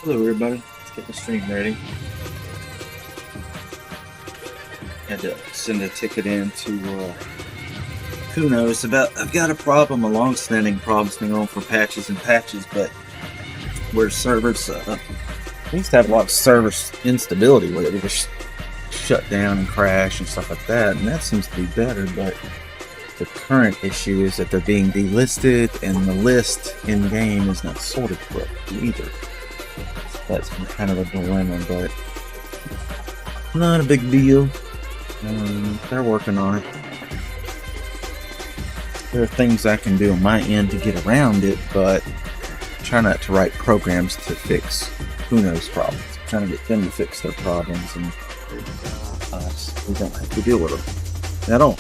Hello everybody, let's get the stream ready. Had to send a ticket in to who knows about. I've got a problem, a long-standing problem's been on for patches and patches, but where servers we used to have a lot of server instability where they would just shut down and crash and stuff like that, and that seems to be better. But the current issue is that they're being delisted, and the list in game is not sorted correctly either. That's kind of a dilemma, but not a big deal. They're working on it. There are things I can do on my end to get around it, but try not to write programs to fix who knows problems. I'm trying to get them to fix their problems, and we don't have to deal with them at all.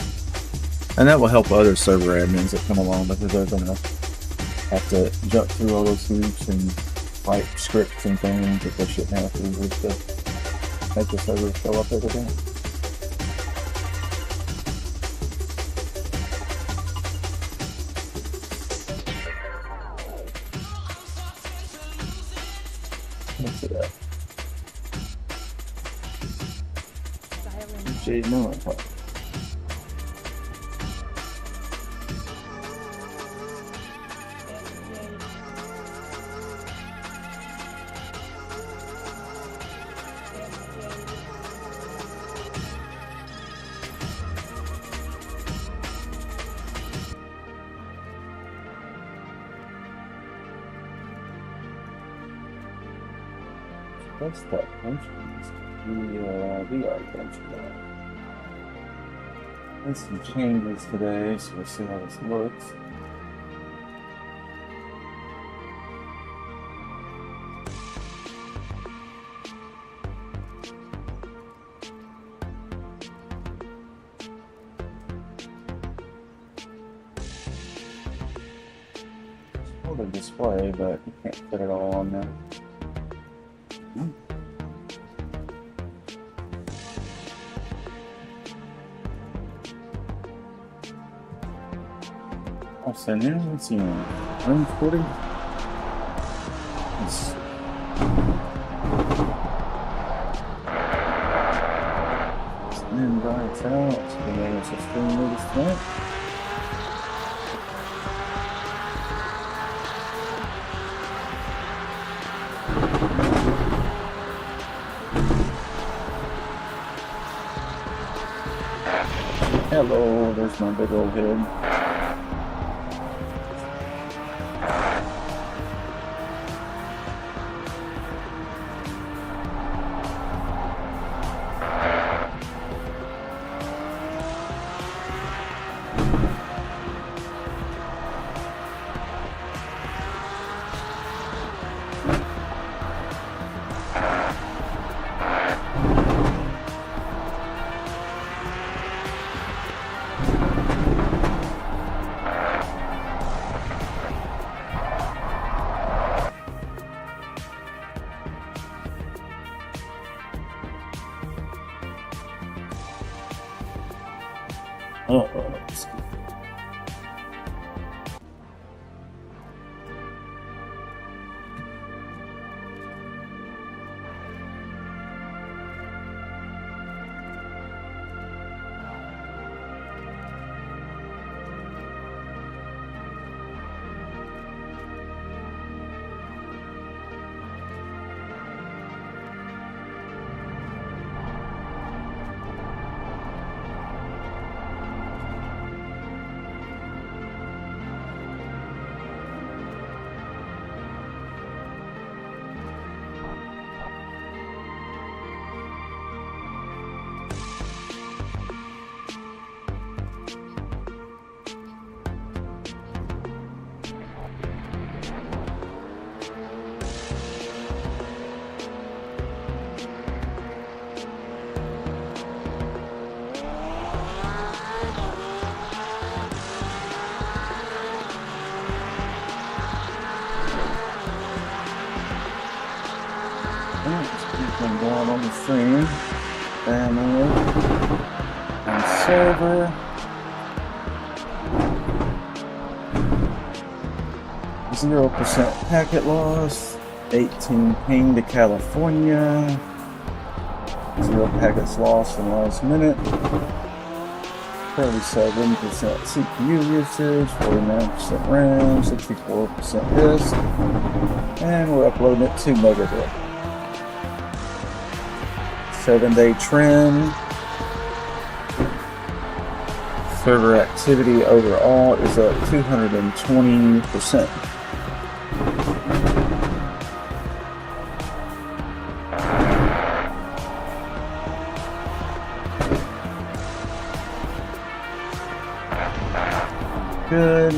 And that will help other server admins that come along, because they're going to have to jump through all those hoops and write scripts and things that they shouldn't have to, just to make the server show up every day. Appreciate knowing what. What's that functions? We are mentioned that. There's some changes today, so we'll see how this looks. Sort of display, but you can't fit it all on there. I'll send you. Let's see. 140. Let's invites out. So there's a stream with this thing. Hello, there's my big old head. Going on the stream, family, and server. %0 packet loss, 18 ping to California, 0 packets lost in the last minute, 37% CPU usage, 49% RAM, 64% disk, and we're uploading it to Megabit. 7-day trend. Server activity overall is up 220%. Good.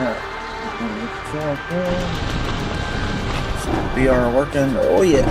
Alright. VR working. Oh yeah.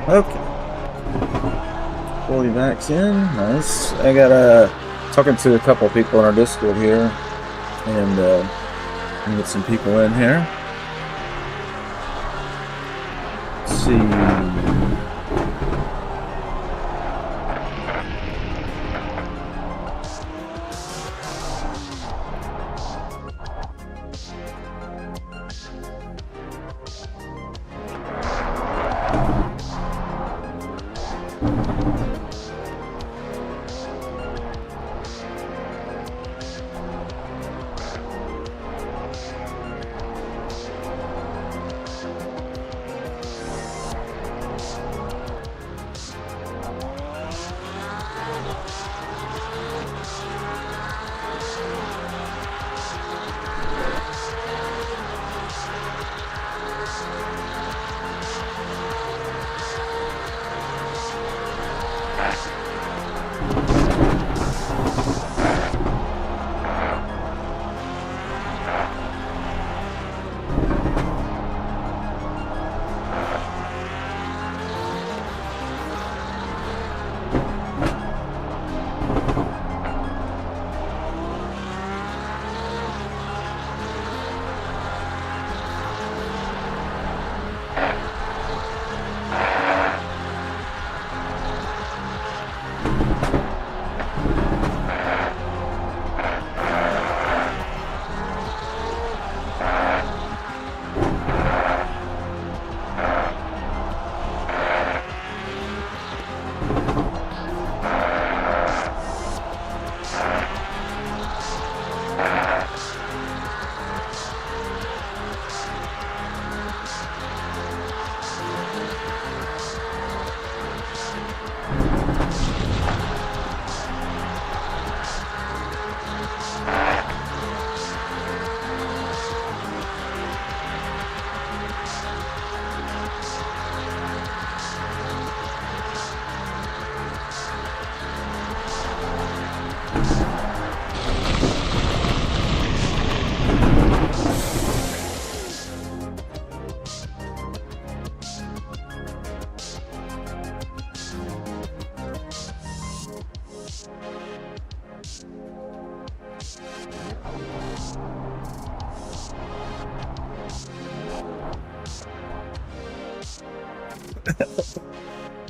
Okay. Fully vax in. Nice. I got talking to a couple people in our Discord here, and get some people in here. Let's see.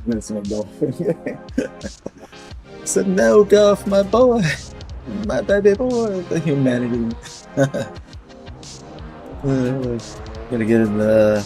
missing a dolphin. I said, no, Duff, my boy. My baby boy. The humanity. Gotta get in the...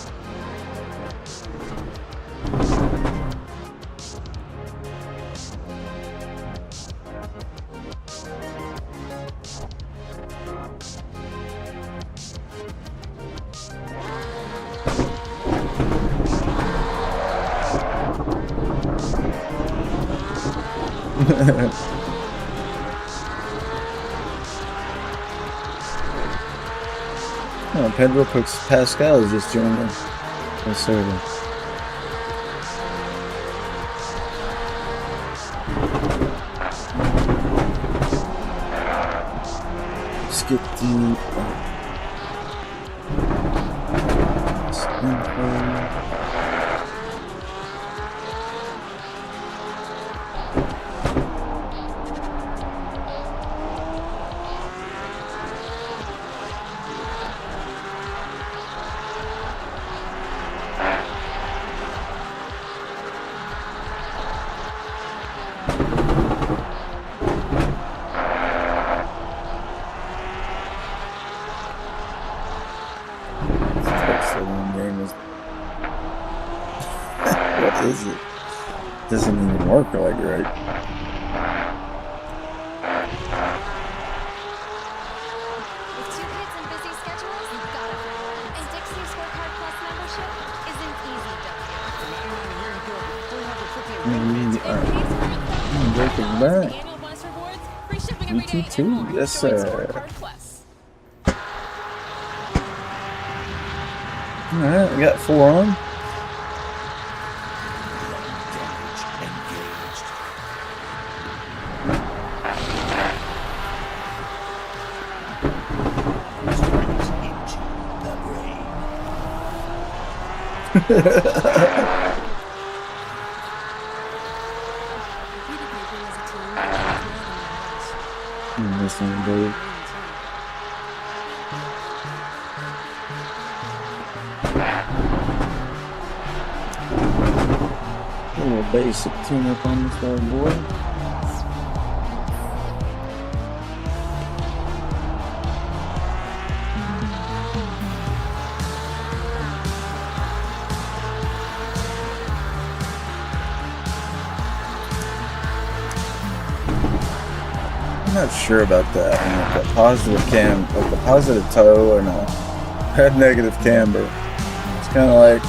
Oh, Pedro Pascal is just joining the server. Let's get the what is it? Doesn't even work like right. With 2 kids and busy schedules, you've got it. And Dixie Scorecard Plus membership is an easy Breaking back. You too? Yes, sir. Alright, we got 4 on. Missing, dude. A little basic tune-up on this bad boy. I'm not sure about that. I mean, like a positive like a positive toe and a bad negative camber. It's kind of like,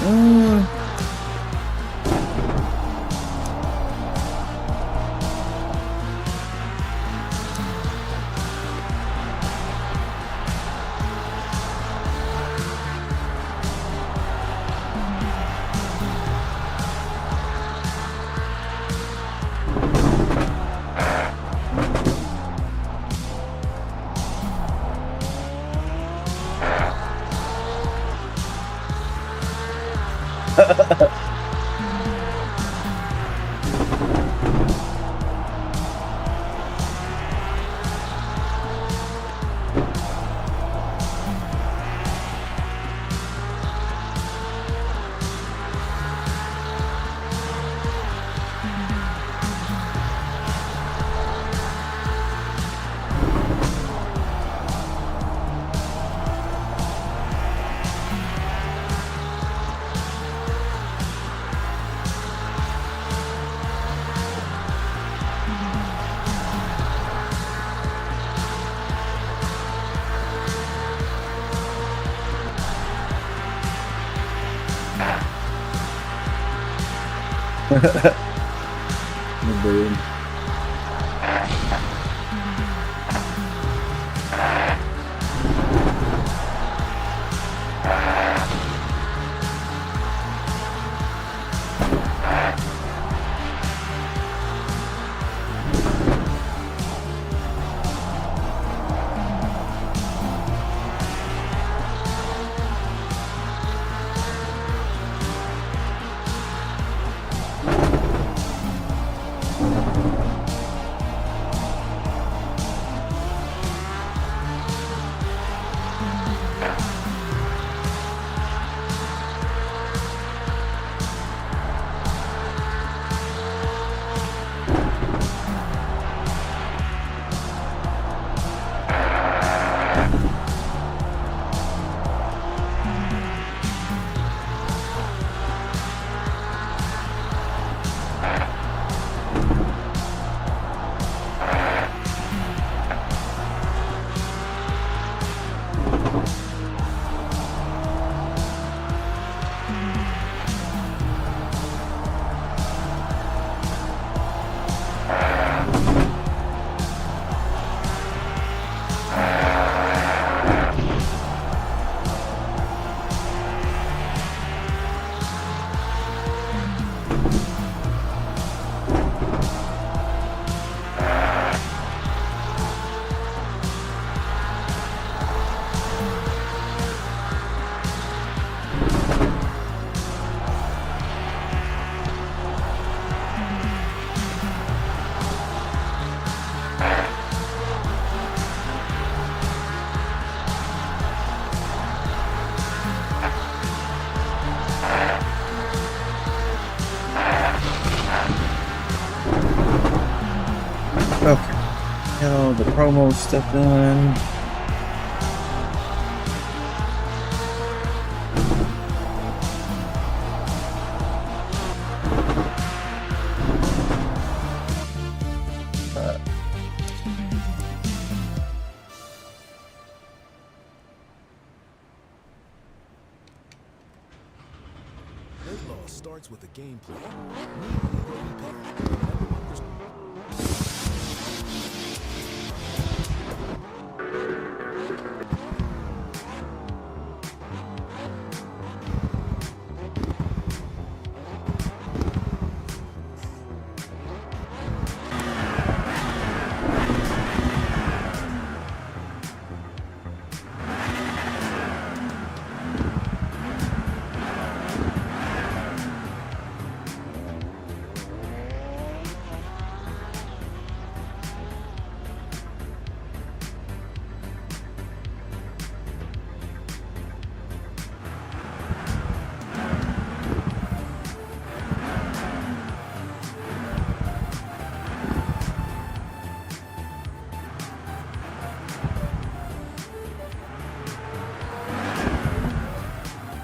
Okay. Now the promo stuff done. Law starts with the gameplay.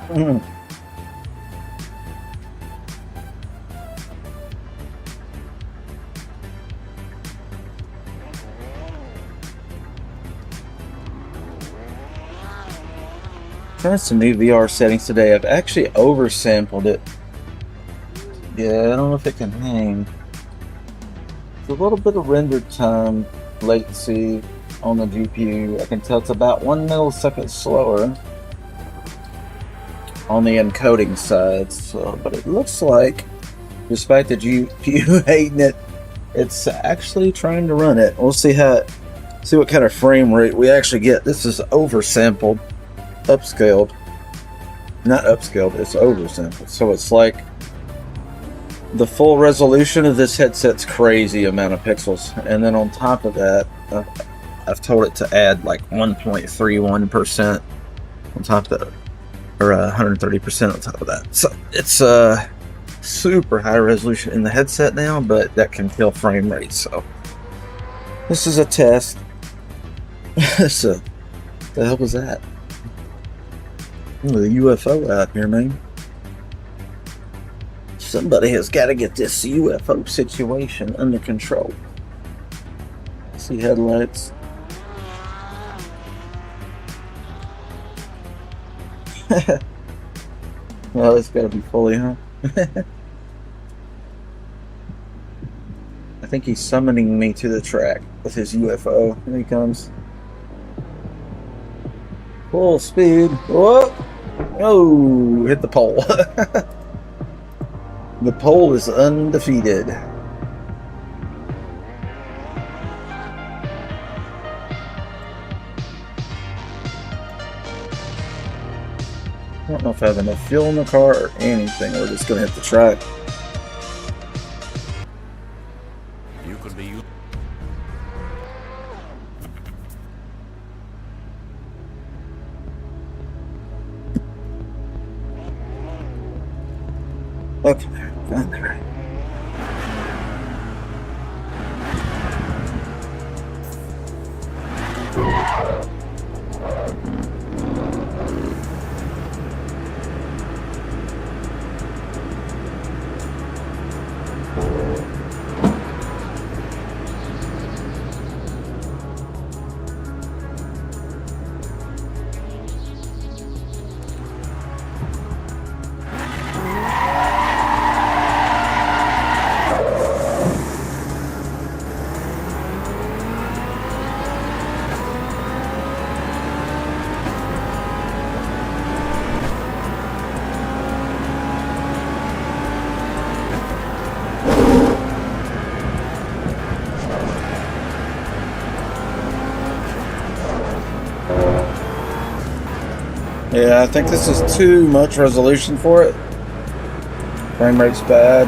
Number one Trying some new VR settings today. I've actually oversampled it. Yeah, I don't know if it can hang. It's a little bit of render time latency on the GPU. I can tell it's about 1 millisecond slower on the encoding side. So, but it looks like, despite the GPU hating it, it's actually trying to run it. We'll see what kind of frame rate we actually get. This is oversampled. Upscaled, not upscaled, it's oversampled. So it's like the full resolution of this headset's crazy amount of pixels, and then on top of that, I've told it to add like 1.31% on top of that, or 130% on top of that. So it's super high resolution in the headset now, but that can kill frame rate. So this is a test. So the hell was that? The UFO out here, man. Somebody has got to get this UFO situation under control. See headlights. Well, it's got to be fully, huh? I think he's summoning me to the track with his UFO. Here he comes. Full speed. Whoa! Oh, hit the pole. The pole is undefeated. I don't know if I have enough fuel in the car or anything. We're just gonna hit the track. you could be. Okay, fine there. Yeah, I think this is too much resolution for it. Frame rate's bad.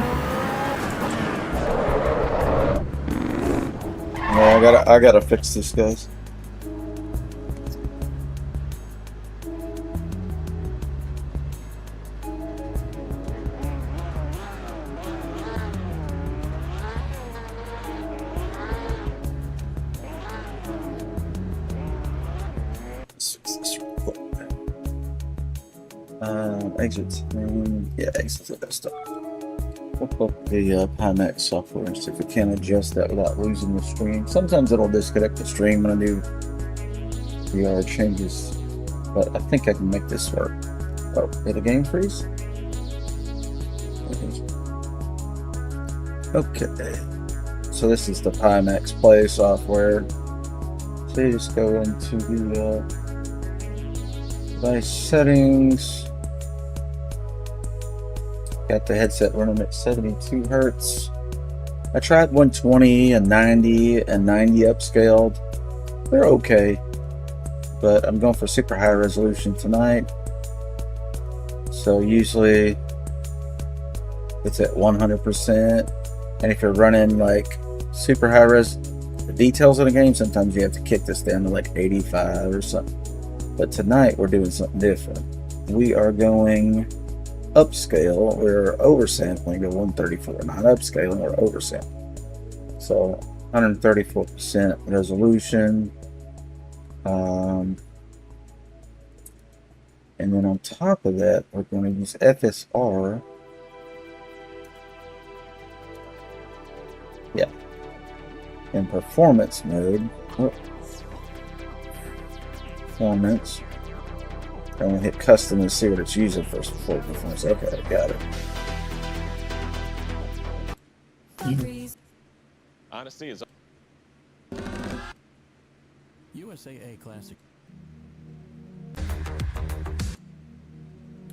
Yeah, I gotta fix this, guys. Exits. Yeah, exits the desktop. Look up the Pimax software and see if we can adjust that without losing the stream. Sometimes it'll disconnect the stream when I do VR changes, but I think I can make this work. Oh, did the game freeze? Okay. So this is the Pimax Play software. So you just go into the device settings. Got the headset running at 72 hertz. I tried 120 and 90 and 90 upscaled. They're okay, but I'm going for super high resolution tonight. So usually it's at 100%. And if you're running like super high res, the details of the game, sometimes you have to kick this down to like 85 or something. But tonight we're doing something different. We are going upscale. We're oversampling to 134, not upscaling, we're oversampling. So 134% resolution. And then on top of that, we're going to use FSR. Yeah. In performance mode. Oh. Performance. I'm going to hit custom and see what it's using first before performance. Okay, got it. Honesty is USAA Classic.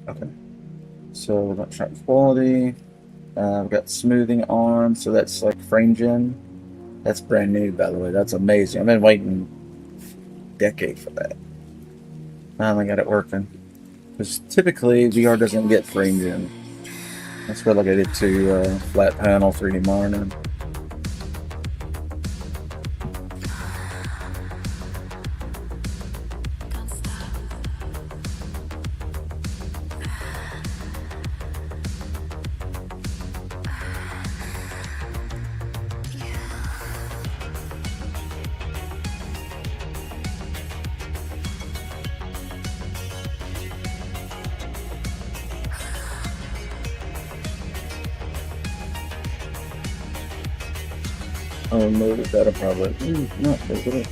Okay. So we're going to try quality. I've got smoothing on, so that's like frame gen. That's brand new, by the way. That's amazing. I've been waiting a decade for that. Finally got it working. Because typically VR doesn't get frame gen. That's relegated to flat panel 3D monitor. Oh no, that'll probably not take it.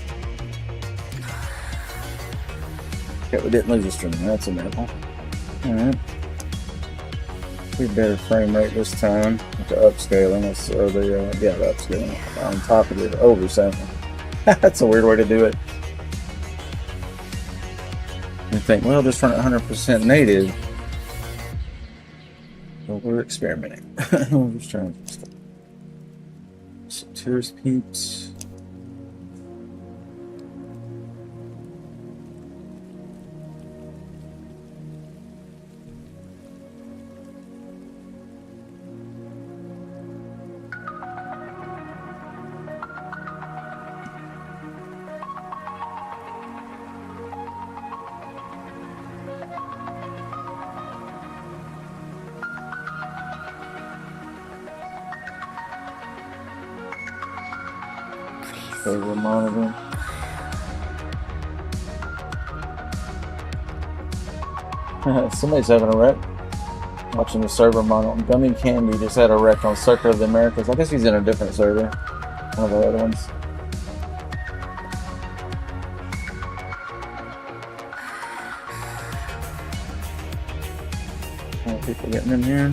Okay, we didn't lose the stream. That's a miracle. Alright. We better frame rate this time with the upscaling. Or the upscaling on top of the oversampling. That's a weird way to do it. You think, well, just run it 100% native. But we're experimenting. We're just trying to. Tourist peeps. Server monitor. Somebody's having a wreck. Watching the server monitor. Gummy Candy just had a wreck on Circuit of the Americas. I guess he's in a different server. One of the other ones. More people getting in here.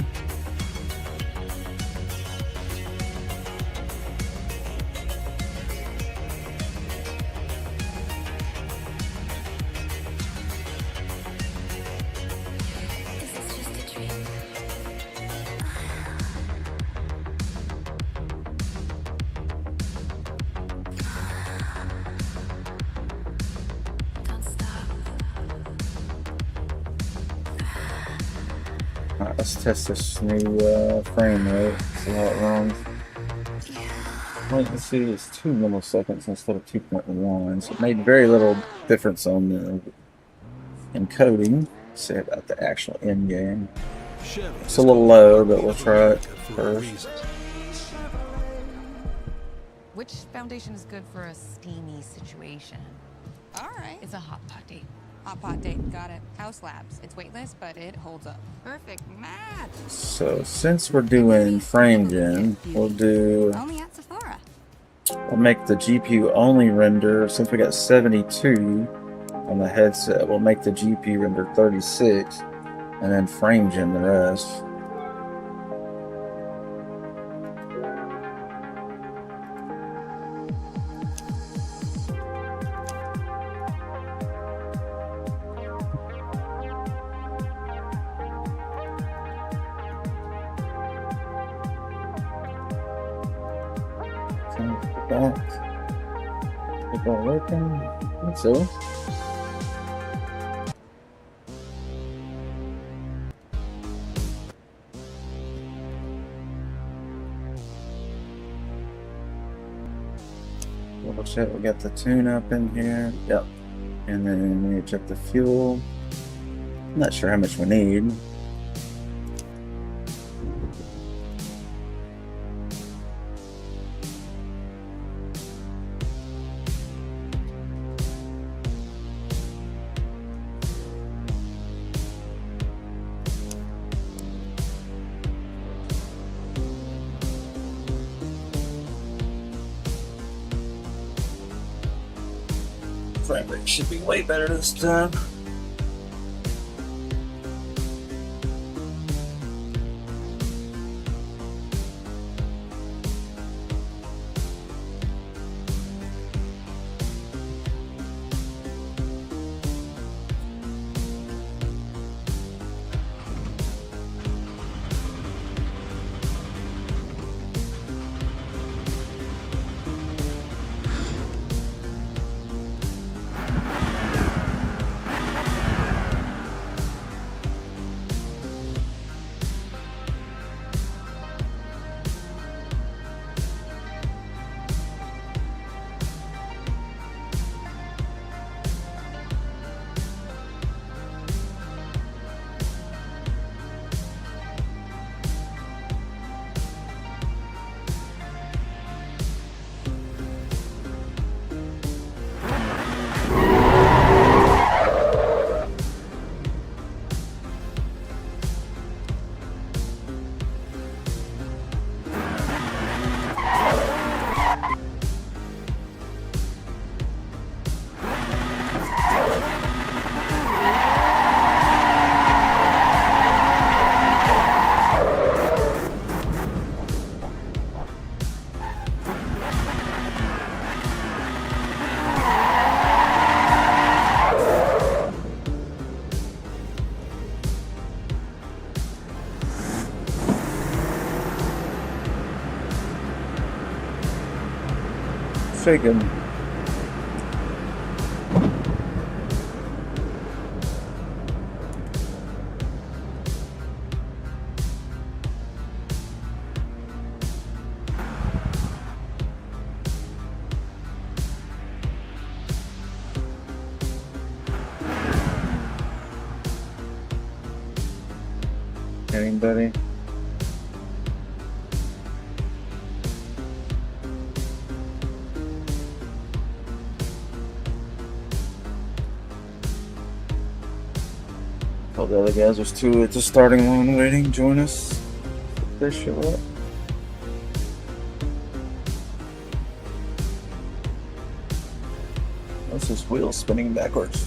Let's test this new frame rate. See how it runs. Latency is 2 milliseconds instead of 2.1, so it made very little difference on the encoding. Say about the actual end game. It's a little low, but we'll try it first. Which foundation is good for a steamy situation? All right. It's a hot pot date. Hot pot date. Got it. House Labs. It's weightless, but it holds up. Perfect match. So since we're doing frame gen, we'll Only at Sephora. we'll make the GPU only render. Since we got 72 on the headset, we'll make the GPU render 36, and then frame gen the rest. Back. Is that working? I think so. Double check, we got the tune up in here. Yep. And then we need to check the fuel. I'm not sure how much we need. Frame rate should be way better this time. Shaken. Anybody? All the other guys, there's two at the starting line waiting. Join us if they show up. That's his wheel spinning backwards.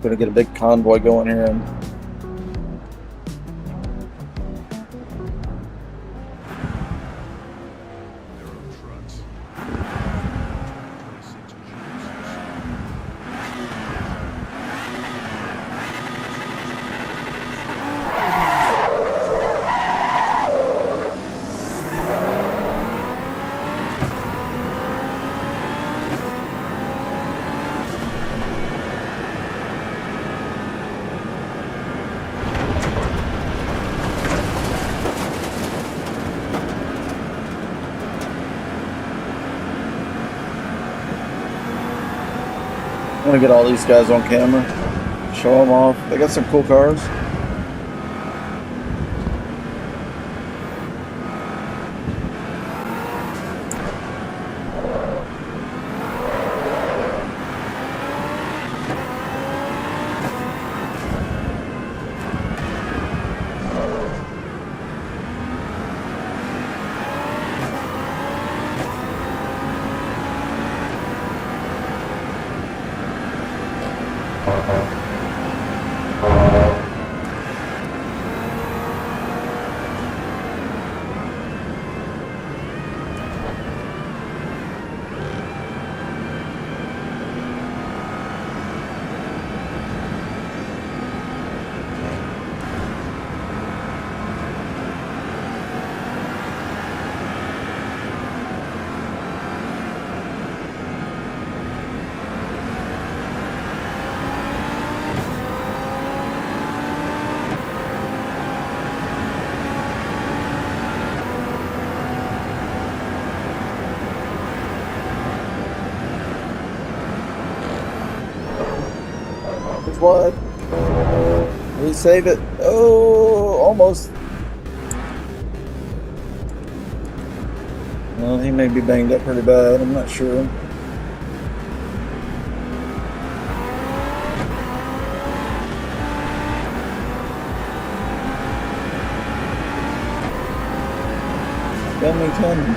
Gonna get a big convoy going here. And I'm gonna get all these guys on camera, show them off. They got some cool cars. What? Did he save it? Oh, almost. Well, he may be banged up pretty bad. I'm not sure. Coming.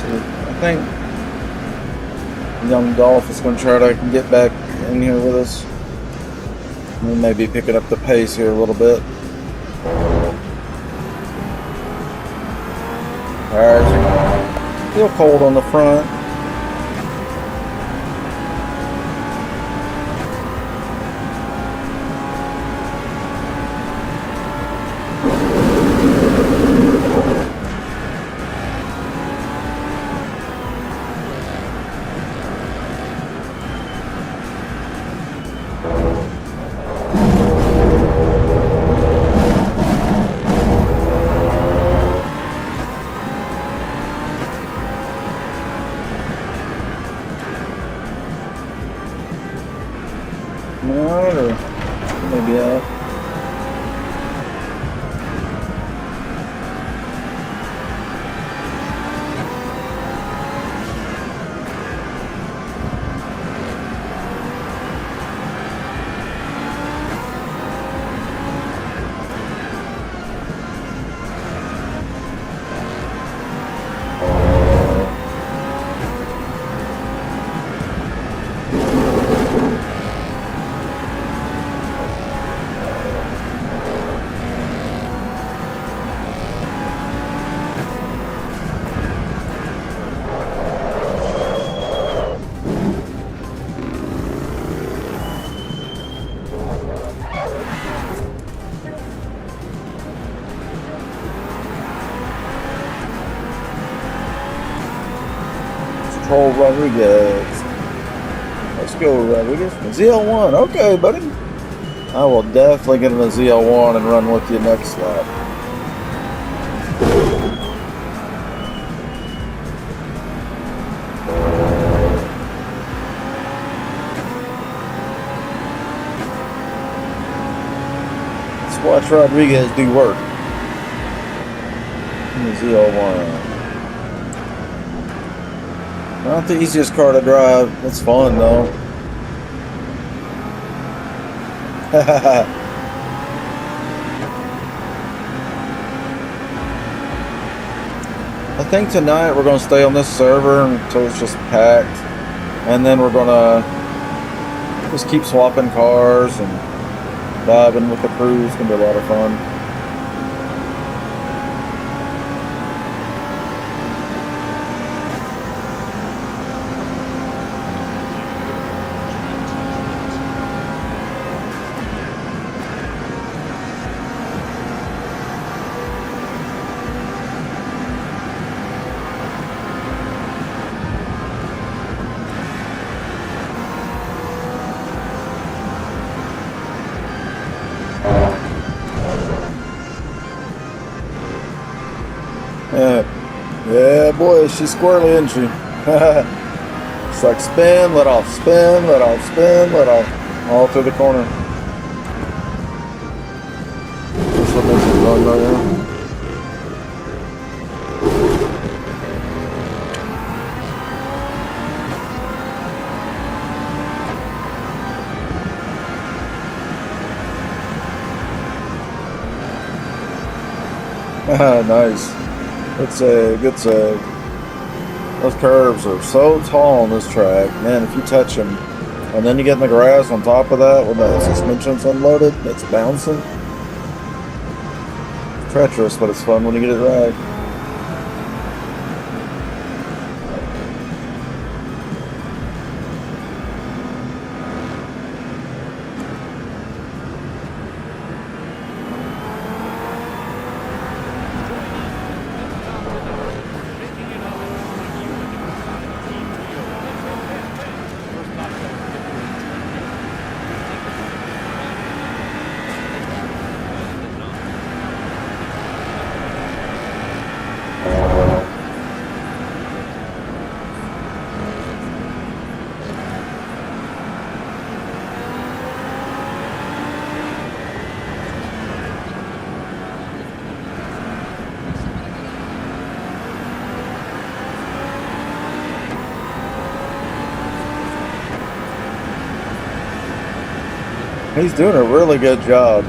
I think young Dolph is going to try to get back in here with us. We may be picking up the pace here a little bit. Tires still cold on the front. Or maybe out. Troll Rodriguez. Let's go, Rodriguez. ZL1. Okay, buddy. I will definitely get in the ZL1 and run with you next lap. Let's watch Rodriguez do work in the ZL1. Not the easiest car to drive. It's fun though. I think tonight we're going to stay on this server until it's just packed. And then we're going to just keep swapping cars and vibing with the crew. It's going to be a lot of fun. Yeah, boy, she's squirrely, isn't she? It's like spin, let off, spin, let off, spin, let off. All through the corner. That's what makes it fun right now. Nice. It's a good save. Those curves are so tall on this track. Man, if you touch them, and then you get in the grass on top of that when the suspension's unloaded, it's bouncing. It's treacherous, but it's fun when you get it right. He's doing a really good job.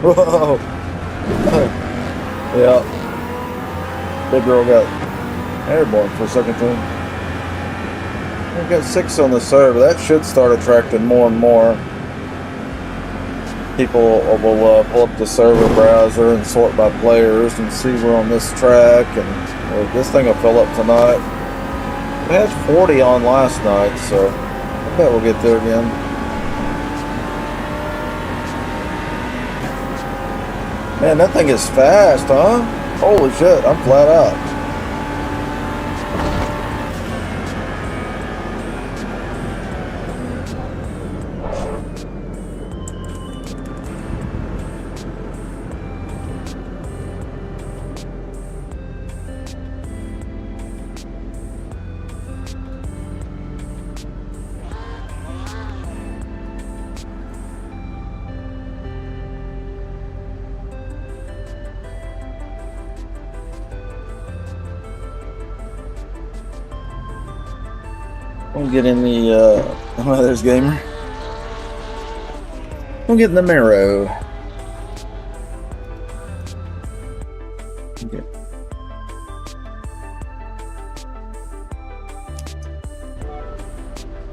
Whoa! Yeah. Big girl got airborne for a second time. We've got 6 on the server. That should start attracting more and more. People will pull up the server browser and sort by players and see we're on this track. And this thing will fill up tonight. We had 40 on last night, so I bet we'll get there again. Man, that thing is fast, huh? Holy shit, I'm flat out. We'll get in the, oh, there's Gamer. We'll get in the Miro. Okay.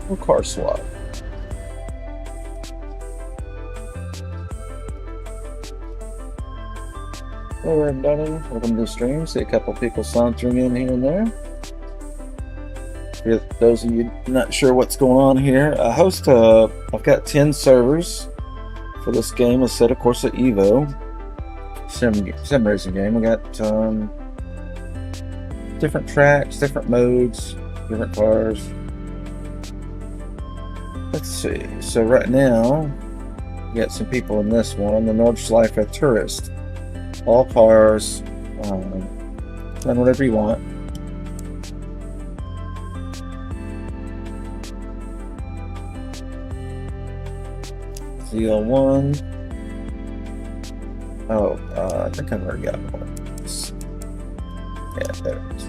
We'll car swap. Hello, we're done. Welcome to the stream. See a couple people sauntering in here and there. For those of you not sure what's going on here, I've got 10 servers for this game, Assetto Corsa EVO. Sim racing game. We got different tracks, different modes, different cars. Let's see. So right now, we got some people in this one. The Nordschleife Tourist. All cars. Run whatever you want. ZL1. Oh, I think I've already got one. Yeah, there it is.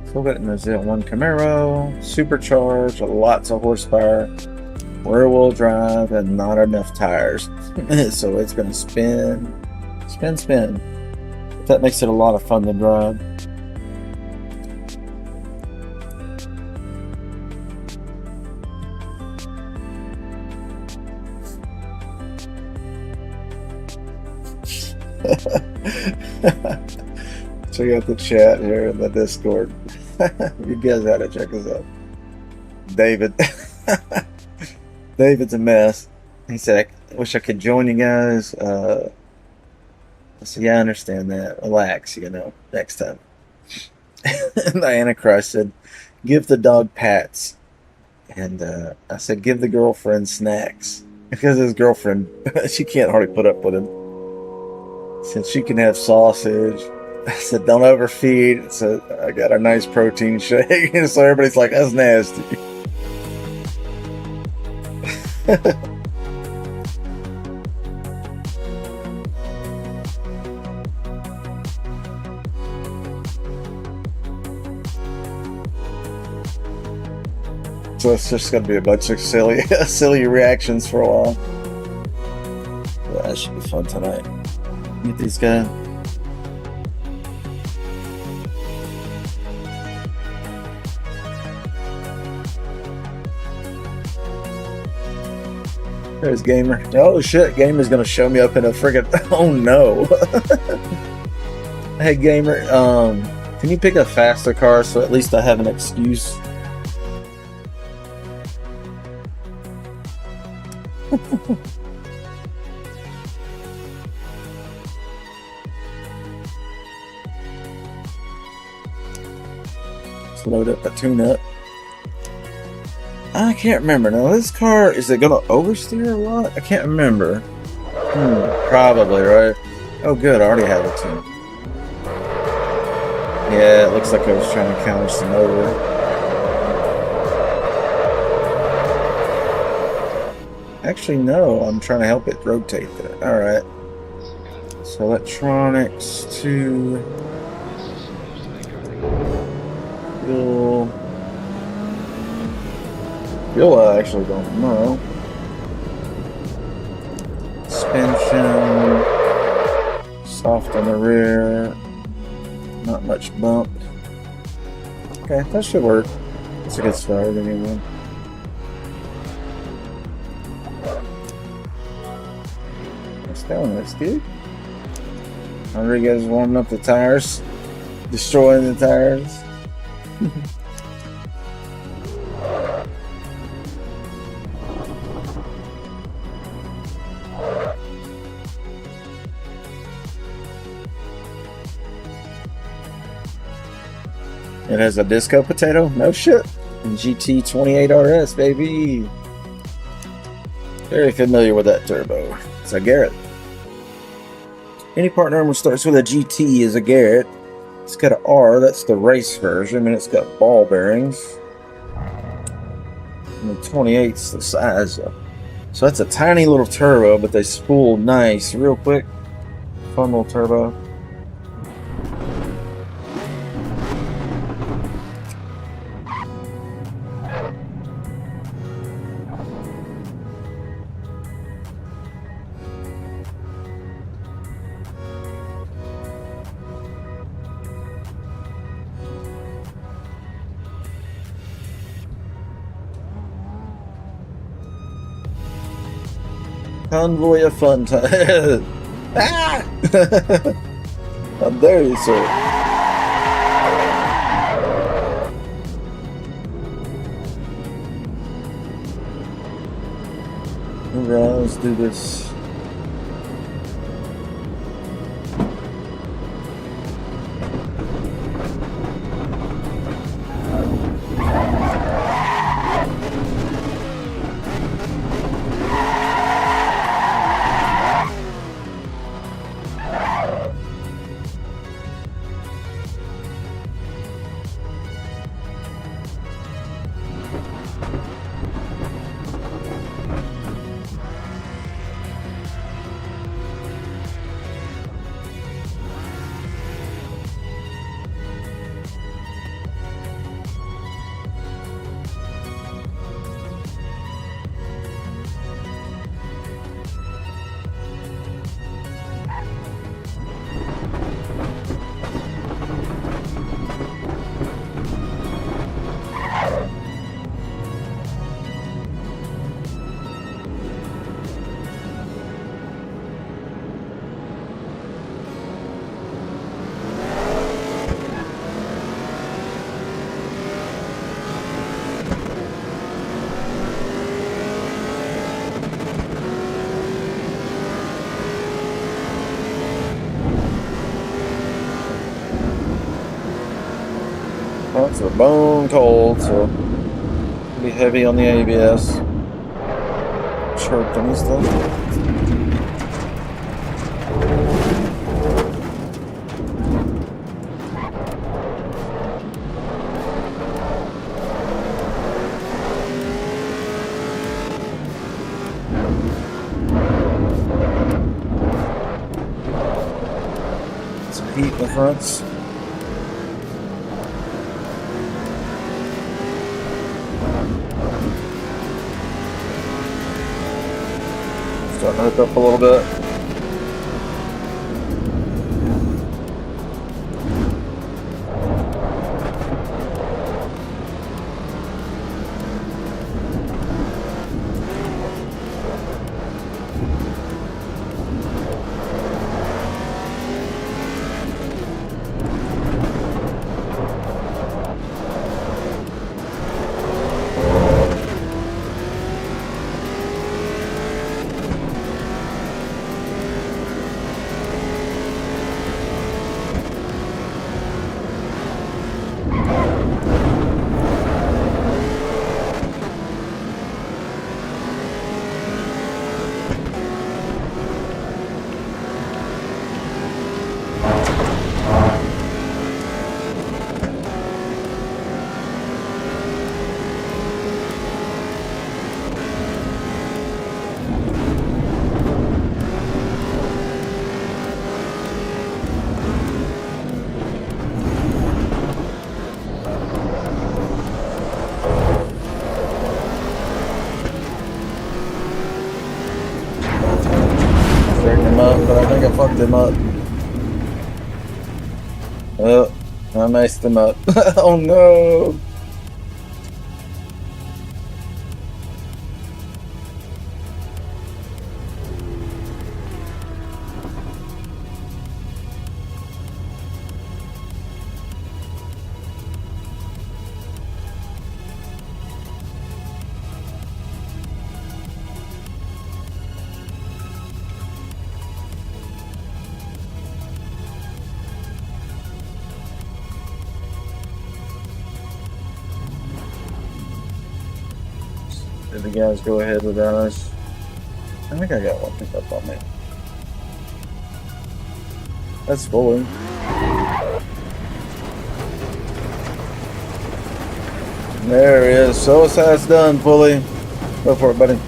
Still getting the ZL1 Camaro, supercharged, lots of horsepower, rear-wheel drive, and not enough tires. So it's going to spin. That makes it a lot of fun to drive. Check out the chat here in the Discord. You guys gotta check us out. David. David's a mess. He said, I wish I could join you guys. I said, yeah, I understand that. Relax, next time. And the Antichrist said, give the dog pats. And I said, give the girlfriend snacks. Because his girlfriend, she can't hardly put up with him. Since she can have sausage. I said, don't overfeed. So I got a nice protein shake. So everybody's like, that's nasty. So it's just going to be a bunch of silly reactions for a while. Well, that should be fun tonight. Get these guys. There's Gamer. Oh shit, Gamer's gonna show me up in a friggin' oh no. Hey Gamer, can you pick a faster car so at least I have an excuse? Let's load up a tune-up. I can't remember. Now this car, is it gonna oversteer a lot? I can't remember. Probably, right? Oh good, I already have it too. Yeah, it looks like I was trying to counter some over. Actually, no, I'm trying to help it rotate there. Alright. So electronics to fuel I actually don't know. Suspension, soft on the rear, not much bump. Okay, that should work. It's a good start anyway. What's down this, dude? Rodriguez warming up the tires, destroying the tires. It has a disco potato? No shit. And GT28 RS, baby. Very familiar with that turbo. It's a Garrett. Any part number starts with a GT is a Garrett. It's got an R, that's the race version, and it's got ball bearings. And the 28's the size. So that's a tiny little turbo, but they spool nice. Real quick. Fun little turbo. Convoy of fun time. Ah! How dare you, sir? Alright, let's do this. brakes are bone cold, so be heavy on the ABS. Chirped and stuff. Some heat in the fronts. Starting to hook up a little bit. But I think I fucked him up. Oh, I messed him up. Oh no! Did the guys go ahead with ours? I think I got one picked up on me. That's fully. There he is. So it's done fully. Go for it, buddy.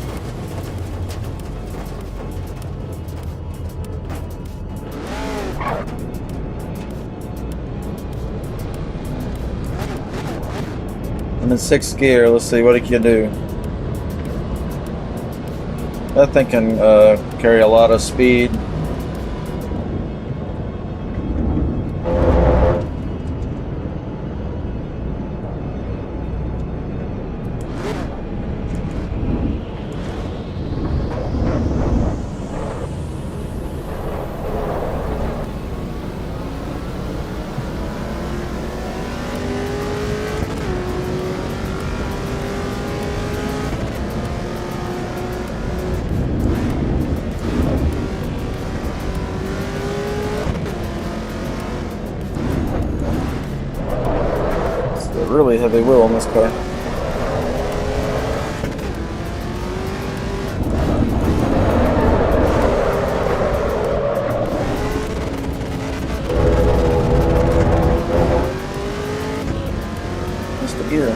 I'm in 6th gear. Let's see what he can do. That thing can carry a lot of speed. Really heavy wheel on this car. Just the gear.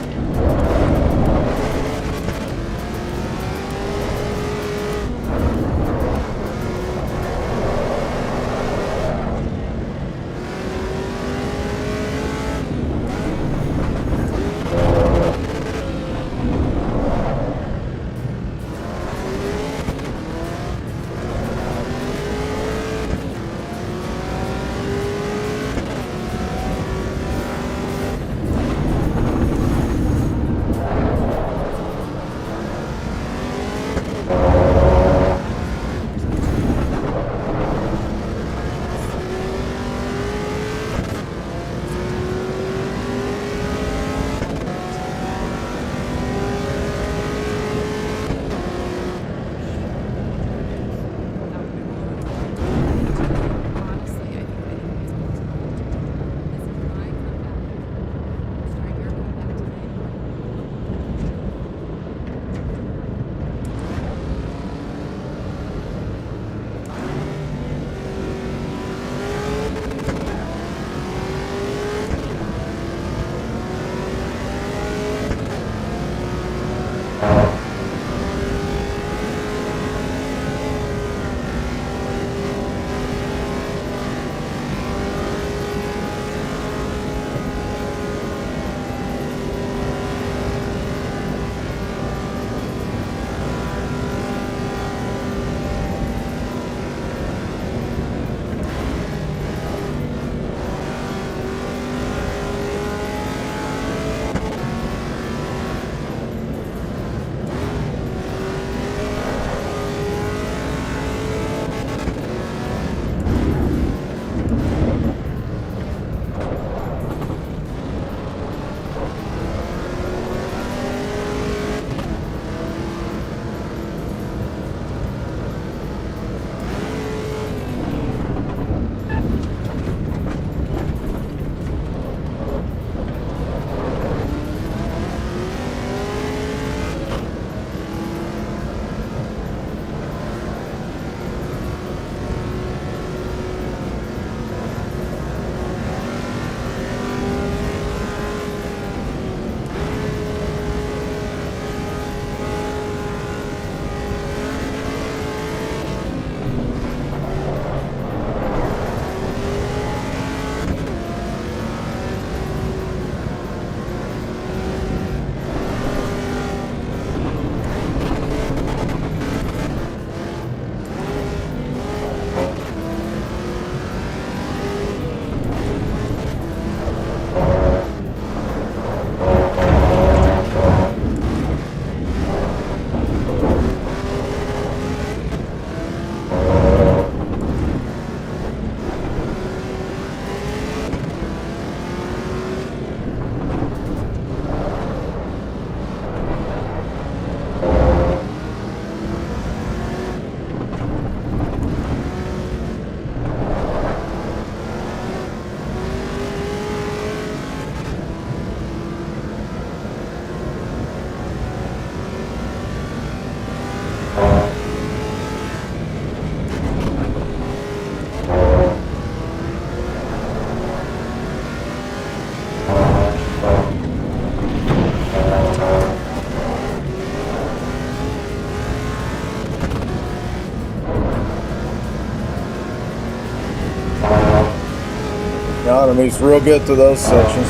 Miata moves real good through those sections.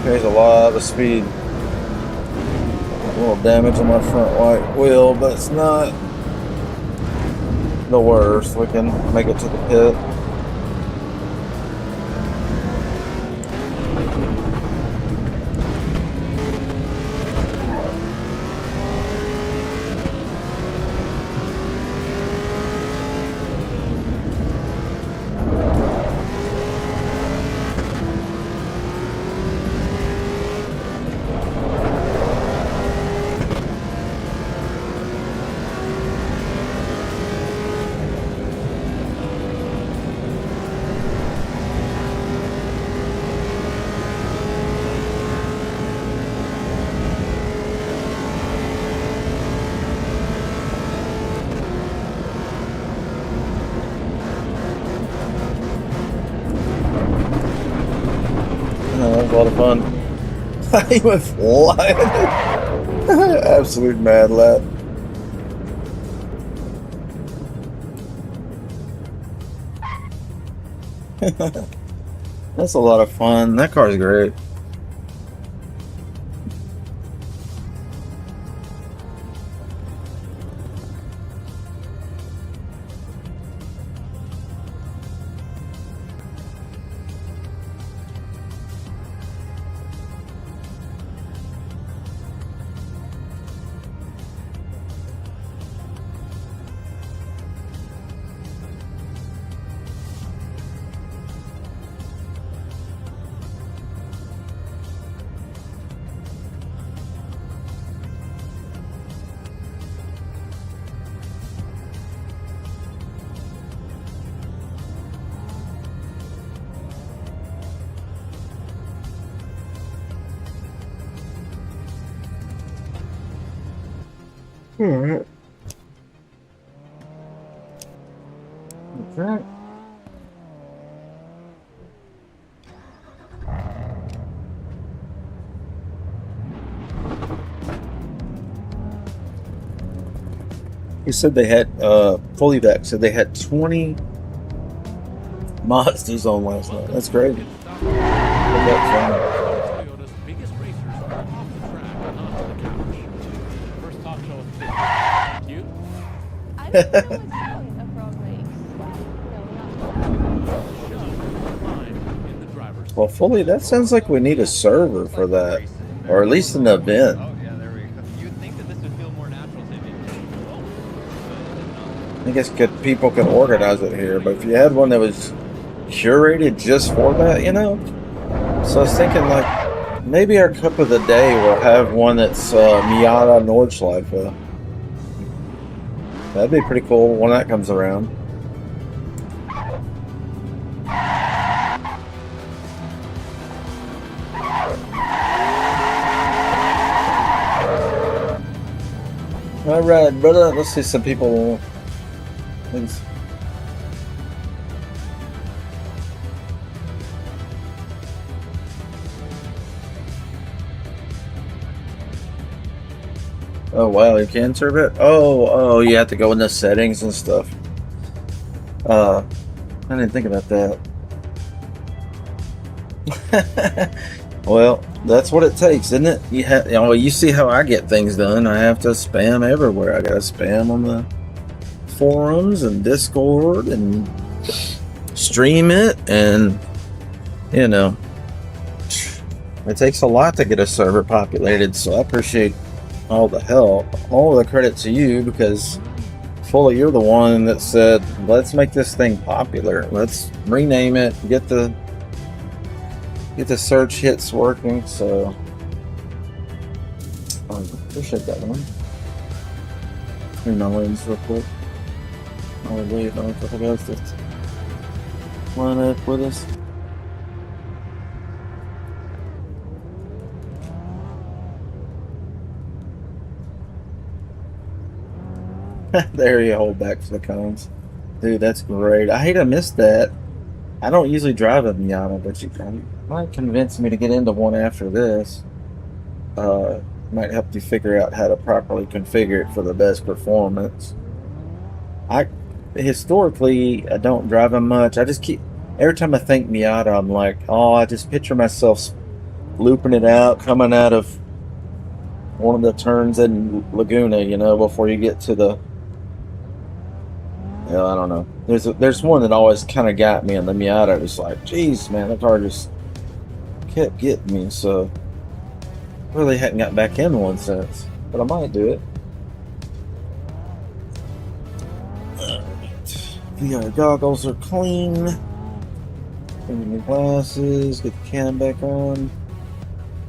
Carries a lot of speed. A little damage on my front right wheel, but it's not the worst. We can make it to the pit. That was a lot of fun. He went flying. Absolute mad lad. That's a lot of fun. That car's great. Alright. Okay. He said they had fully back said they had 20 Mazdas on last night. That's great. Toyota's biggest racers are off the track and onto the couch. First talk show of the day. You? I don't know what's wrong a frog race. No, not. Climb in the driver's Well, fully, that sounds like we need a server for that, or at least an event. Oh, yeah, there we go. You'd think that this would feel more natural to me. I guess people could organize it here, but if you had one that was curated just for that, you know. So I was thinking, like, maybe our cup of the day will have one that's Miata Nordschleife. That'd be pretty cool when that comes around. All right, brother. Let's see some people. Thanks. Oh wow, you can serve it? Oh, you have to go in the settings and stuff. I didn't think about that. Well, that's what it takes, isn't it? You see how I get things done. I have to spam everywhere. I gotta spam on the forums and Discord and stream it, and you know, it takes a lot to get a server populated. So I appreciate all the help, all the credit to you, because fully you're the one that said, let's make this thing popular, let's rename it, get the search hits working. So I appreciate that one. Clean my lanes real quick. I'll wait on a couple guys to line up with us. There you hold back for the cones. Dude, that's great. I hate I missed that. I don't usually drive a Miata, but you might convince me to get into one after this. Might help you figure out how to properly configure it for the best performance. Historically, I don't drive them much. I just keep Every time I think Miata, I'm like, oh, I just picture myself looping it out, coming out of one of the turns in Laguna, you know, before you get to the. Yeah, I don't know. There's one that always kind of got me in the Miata. It's like, geez, man, the car just kept getting me. So really hadn't got back in one since, but I might do it. VR goggles are clean. Bring your glasses. Get the cam back on.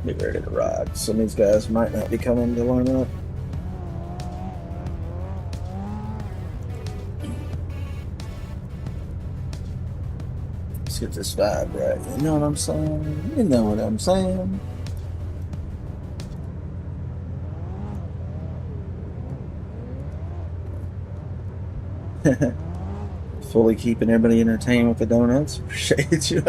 Be ready to ride. Some of these guys might not be coming to line up. Let's get this vibe right. You know what I'm saying? You know what I'm saying? Fully keeping everybody entertained with the donuts. Appreciate you.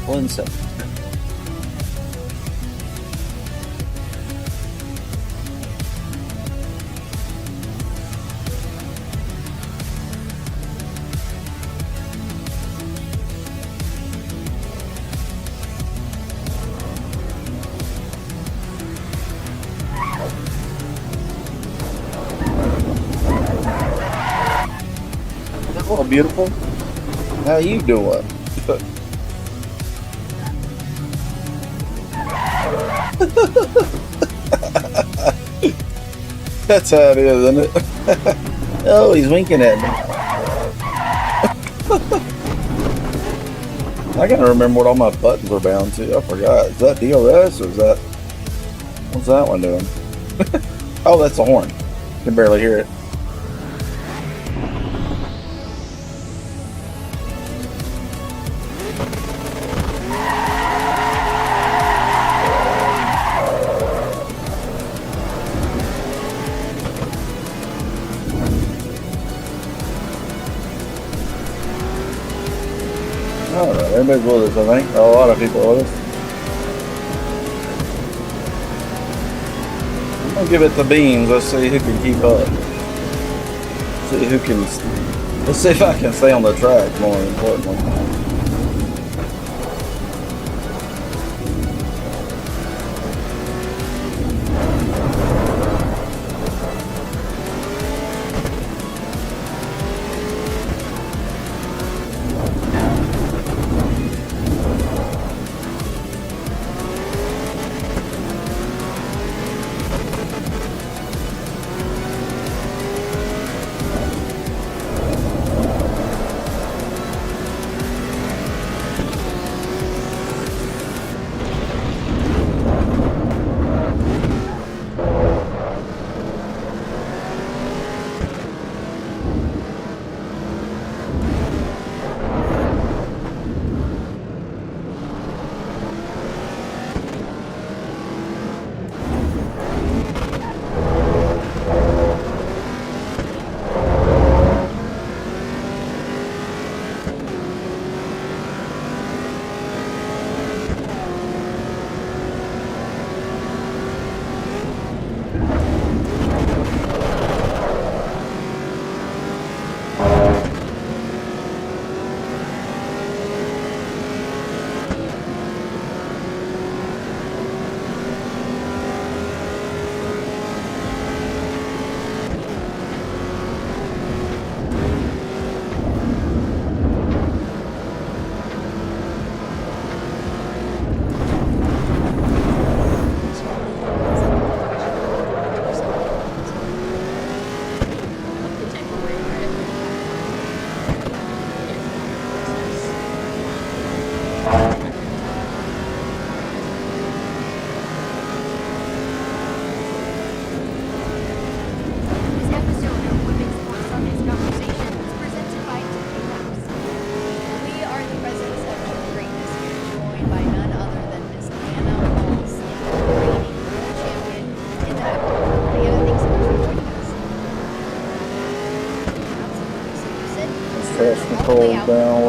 One second. Oh, beautiful. How you doing? That's how it is, isn't it? Oh, he's winking at me. I gotta remember what all my buttons are bound to. I forgot. Is that DRS or is that... What's that one doing? Oh, that's a horn. You can barely hear it. Alright, everybody's with us, I think. A lot of people are with us. I'm gonna give it to Beans. Let's see who can keep up. See who can. Let's see if I can stay on the track, more importantly.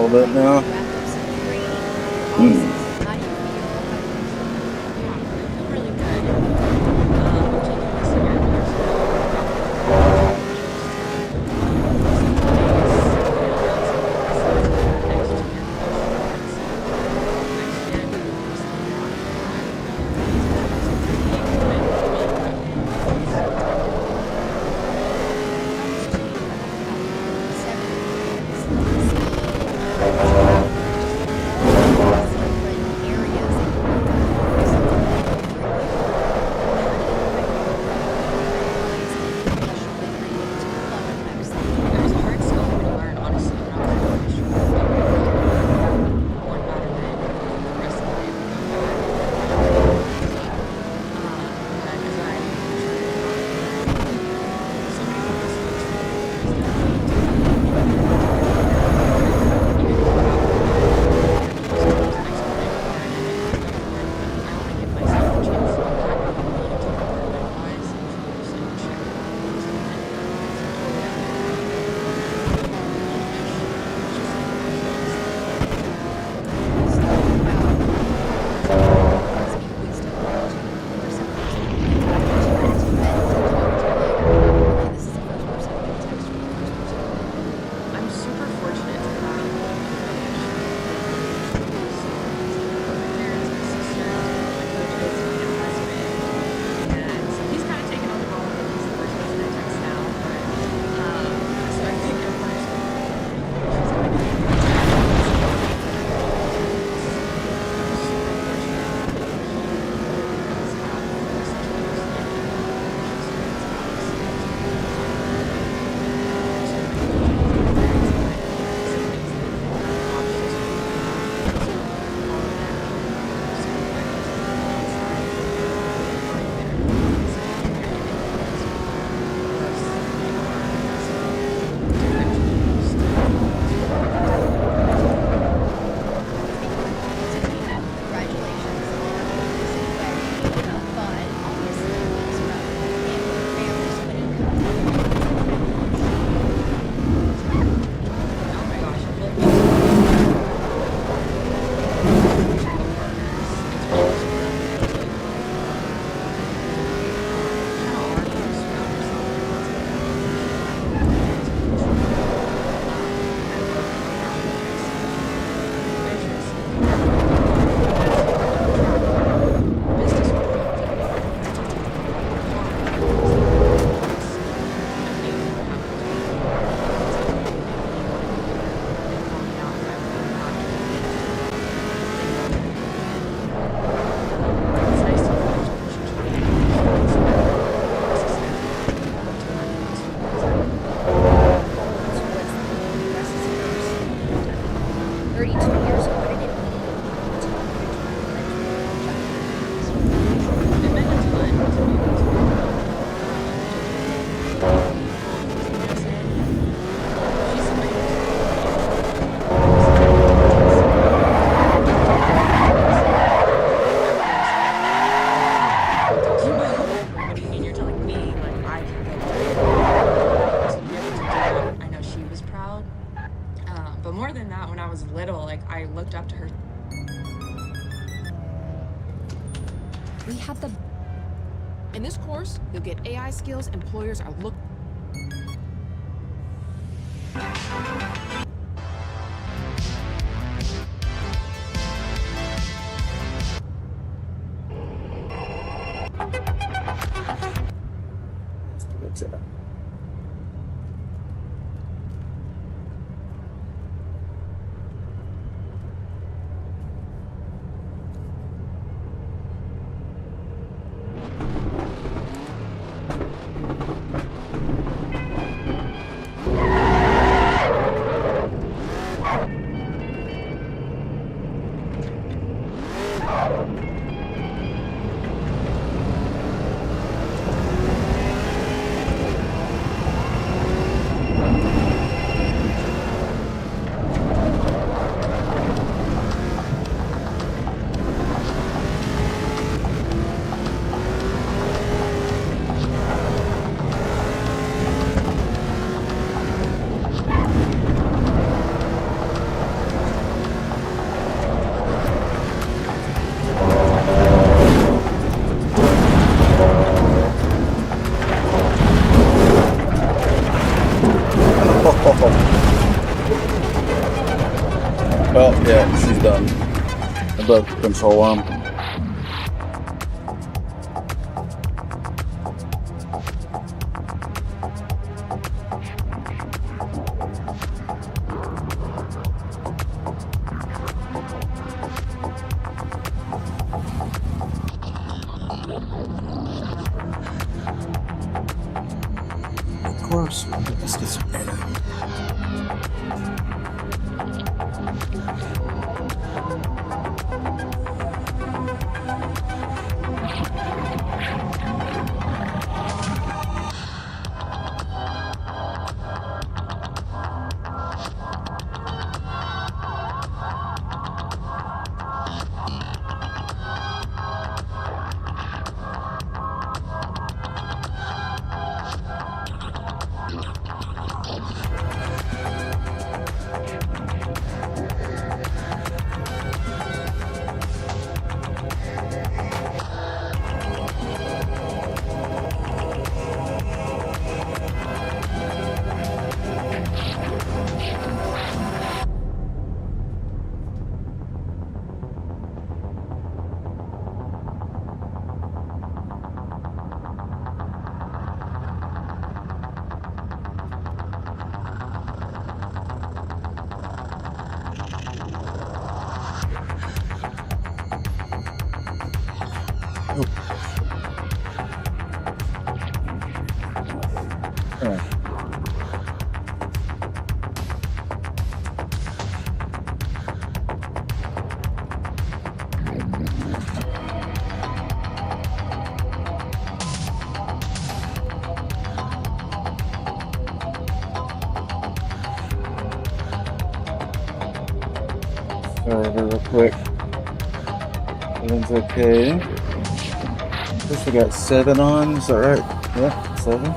little bit now. Wrapped up some training. Awesome. How do you feel? Really good. I'm taking this year. We have the... In this course, you'll get AI skills employers are looking... What's that? Oh, yeah, she's done. Above the control arm. Of course, let's get some air. Alright. Real quick. Everything's okay. First we got 7 on, is that right? Yep, 7.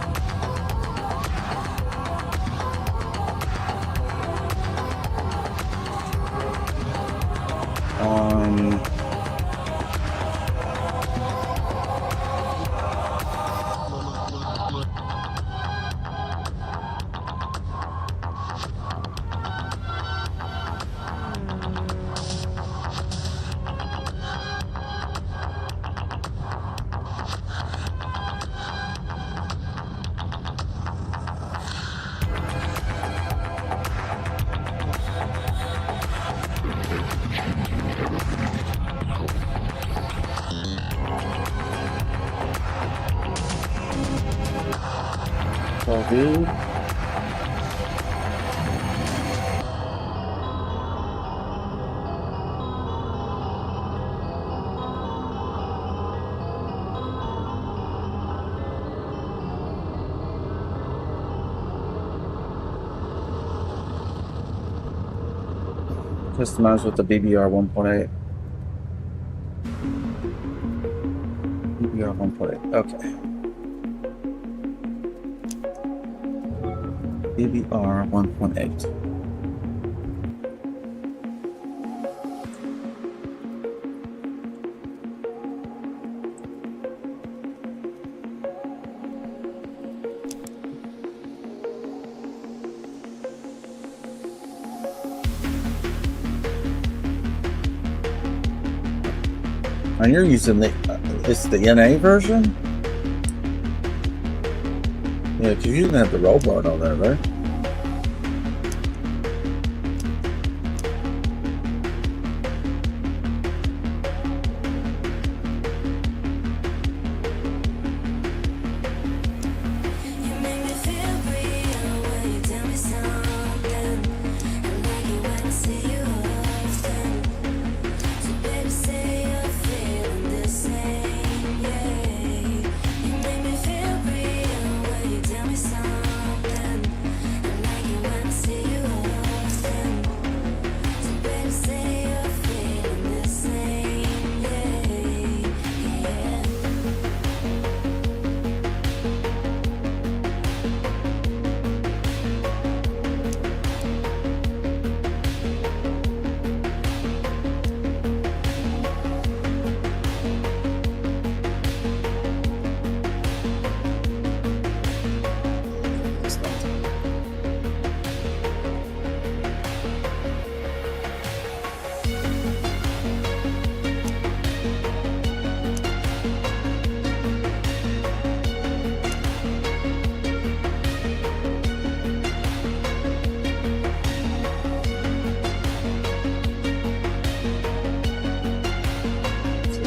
All good. Customize with the BBR 1.8. BBR 1.8. Okay. BBR 1.8. And you're using it's the NA version? Yeah, because you didn't have the roll bar on there, right?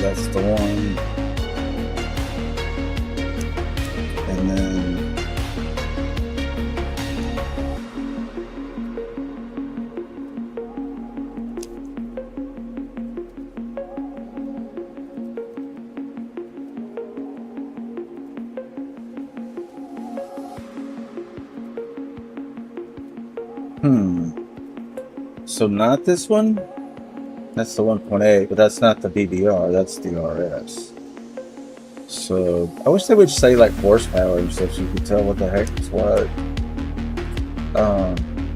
That's the one. And then so not this one. That's the 1.8, but that's not the BBR. That's the RS. So I wish they would say like horsepower and stuff so you could tell what the heck is what.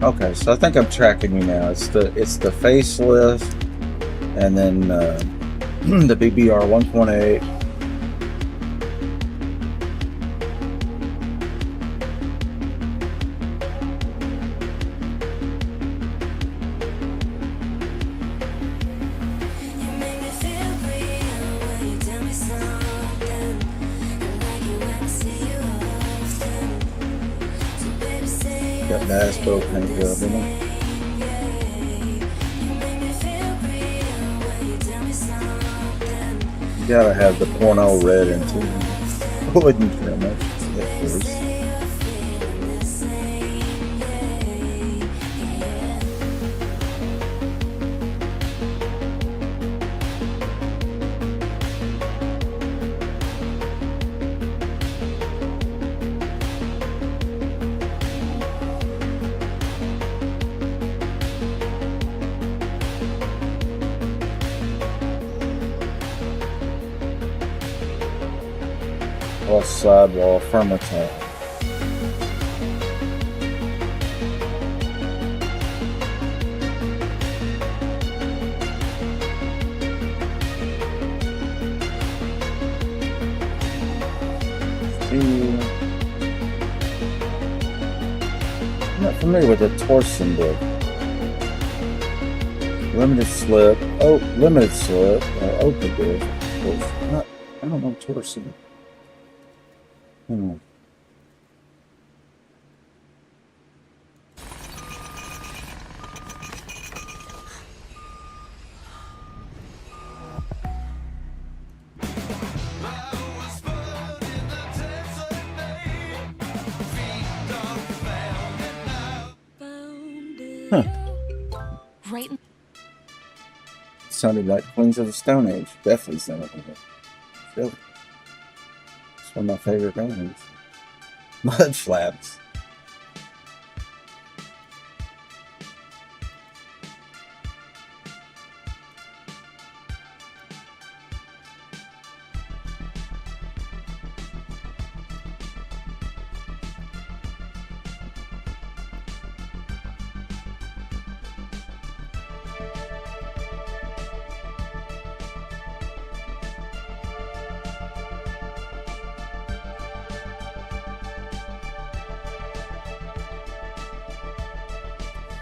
Okay, so I think I'm tracking you now. It's the facelift, and then the BBR 1.8. Got Nasco paint job in it. You gotta have the porno red in too. I wouldn't care much. Yeah, of course. Sidewall Fermatone. I'm not familiar with the torsion book. Limited slip. Oh, limited slip. Open bit. I don't know torsion. Right. Sounded like Queens of the Stone Age. Definitely sounded like it. Really. It's one of my favorite bands. Mud Flaps.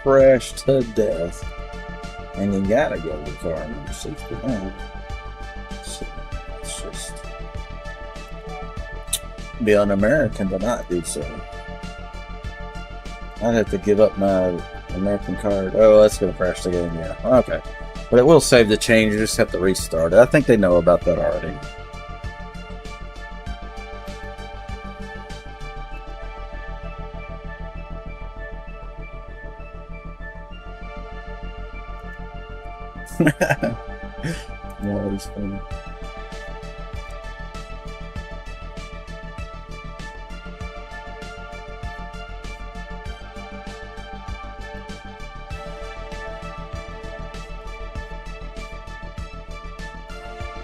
Fresh to death, and you gotta go with car number 69. So it's just be un-American to not do so. I'd have to give up my American card. Oh, that's gonna crash the game. Yeah, okay, but it will save the change. You just have to restart it. I think they know about that already. No, it's funny.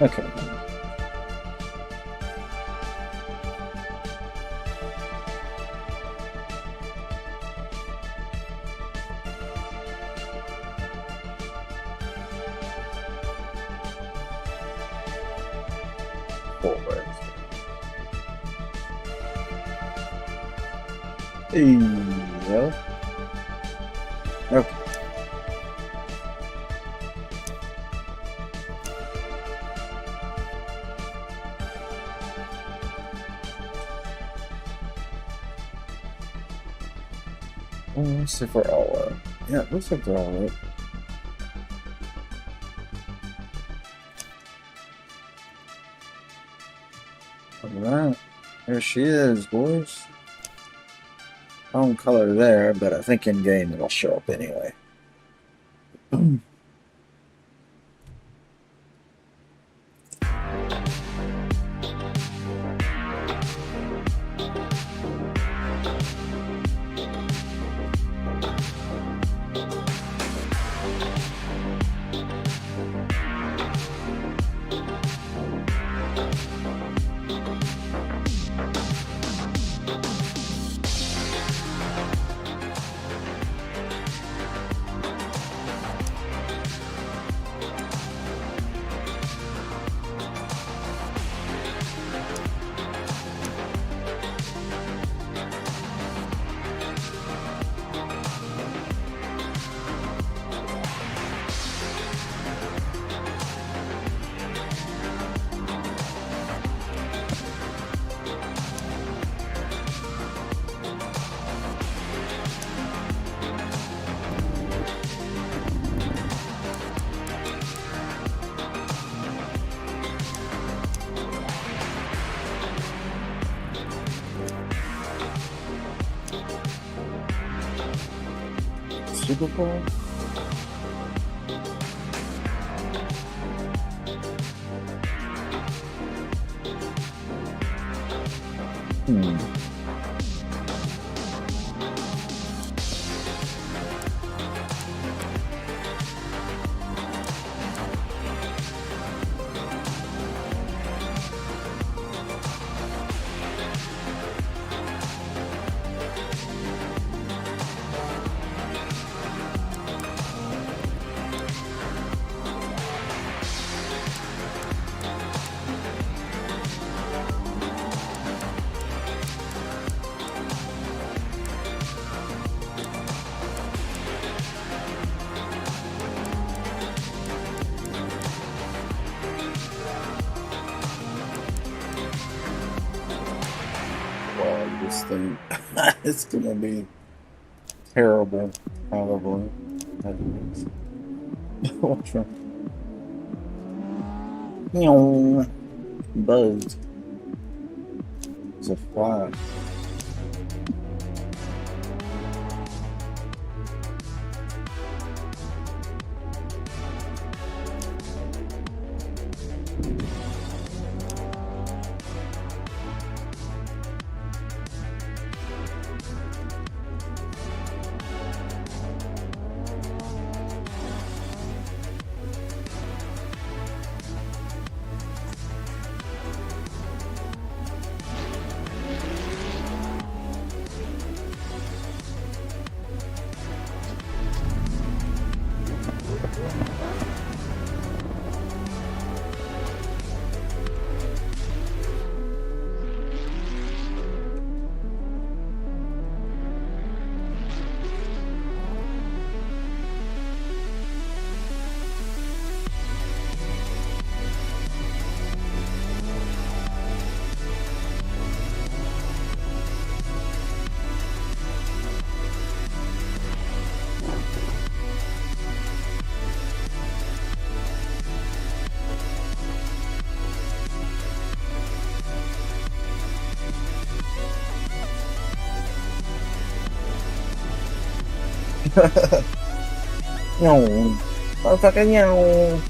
Okay. Forward. Yeah. Okay. Well, let's see if we're all up. Yeah, looks like they're all up. Alright, there she is, boys. Wrong color there, but I think in game it'll show up anyway. Super Bowl? This thing, it's gonna be terrible, probably. What's wrong? Buzzed. It's a fly. No, motherfucking no.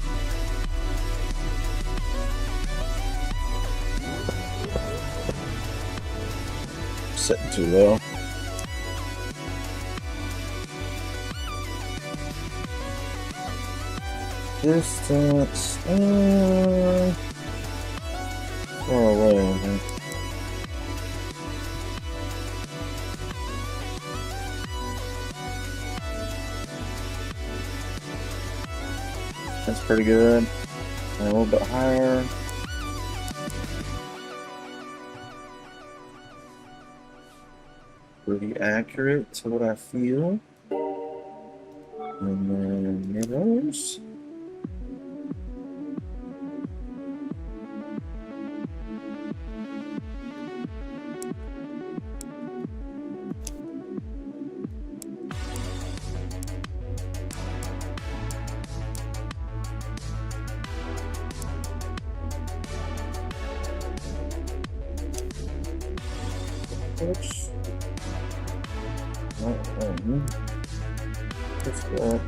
Sitting too low. Distance. Far away, I think. That's pretty good. And a little bit higher. Pretty accurate to what I feel. And then mirrors. Oops. Let's go.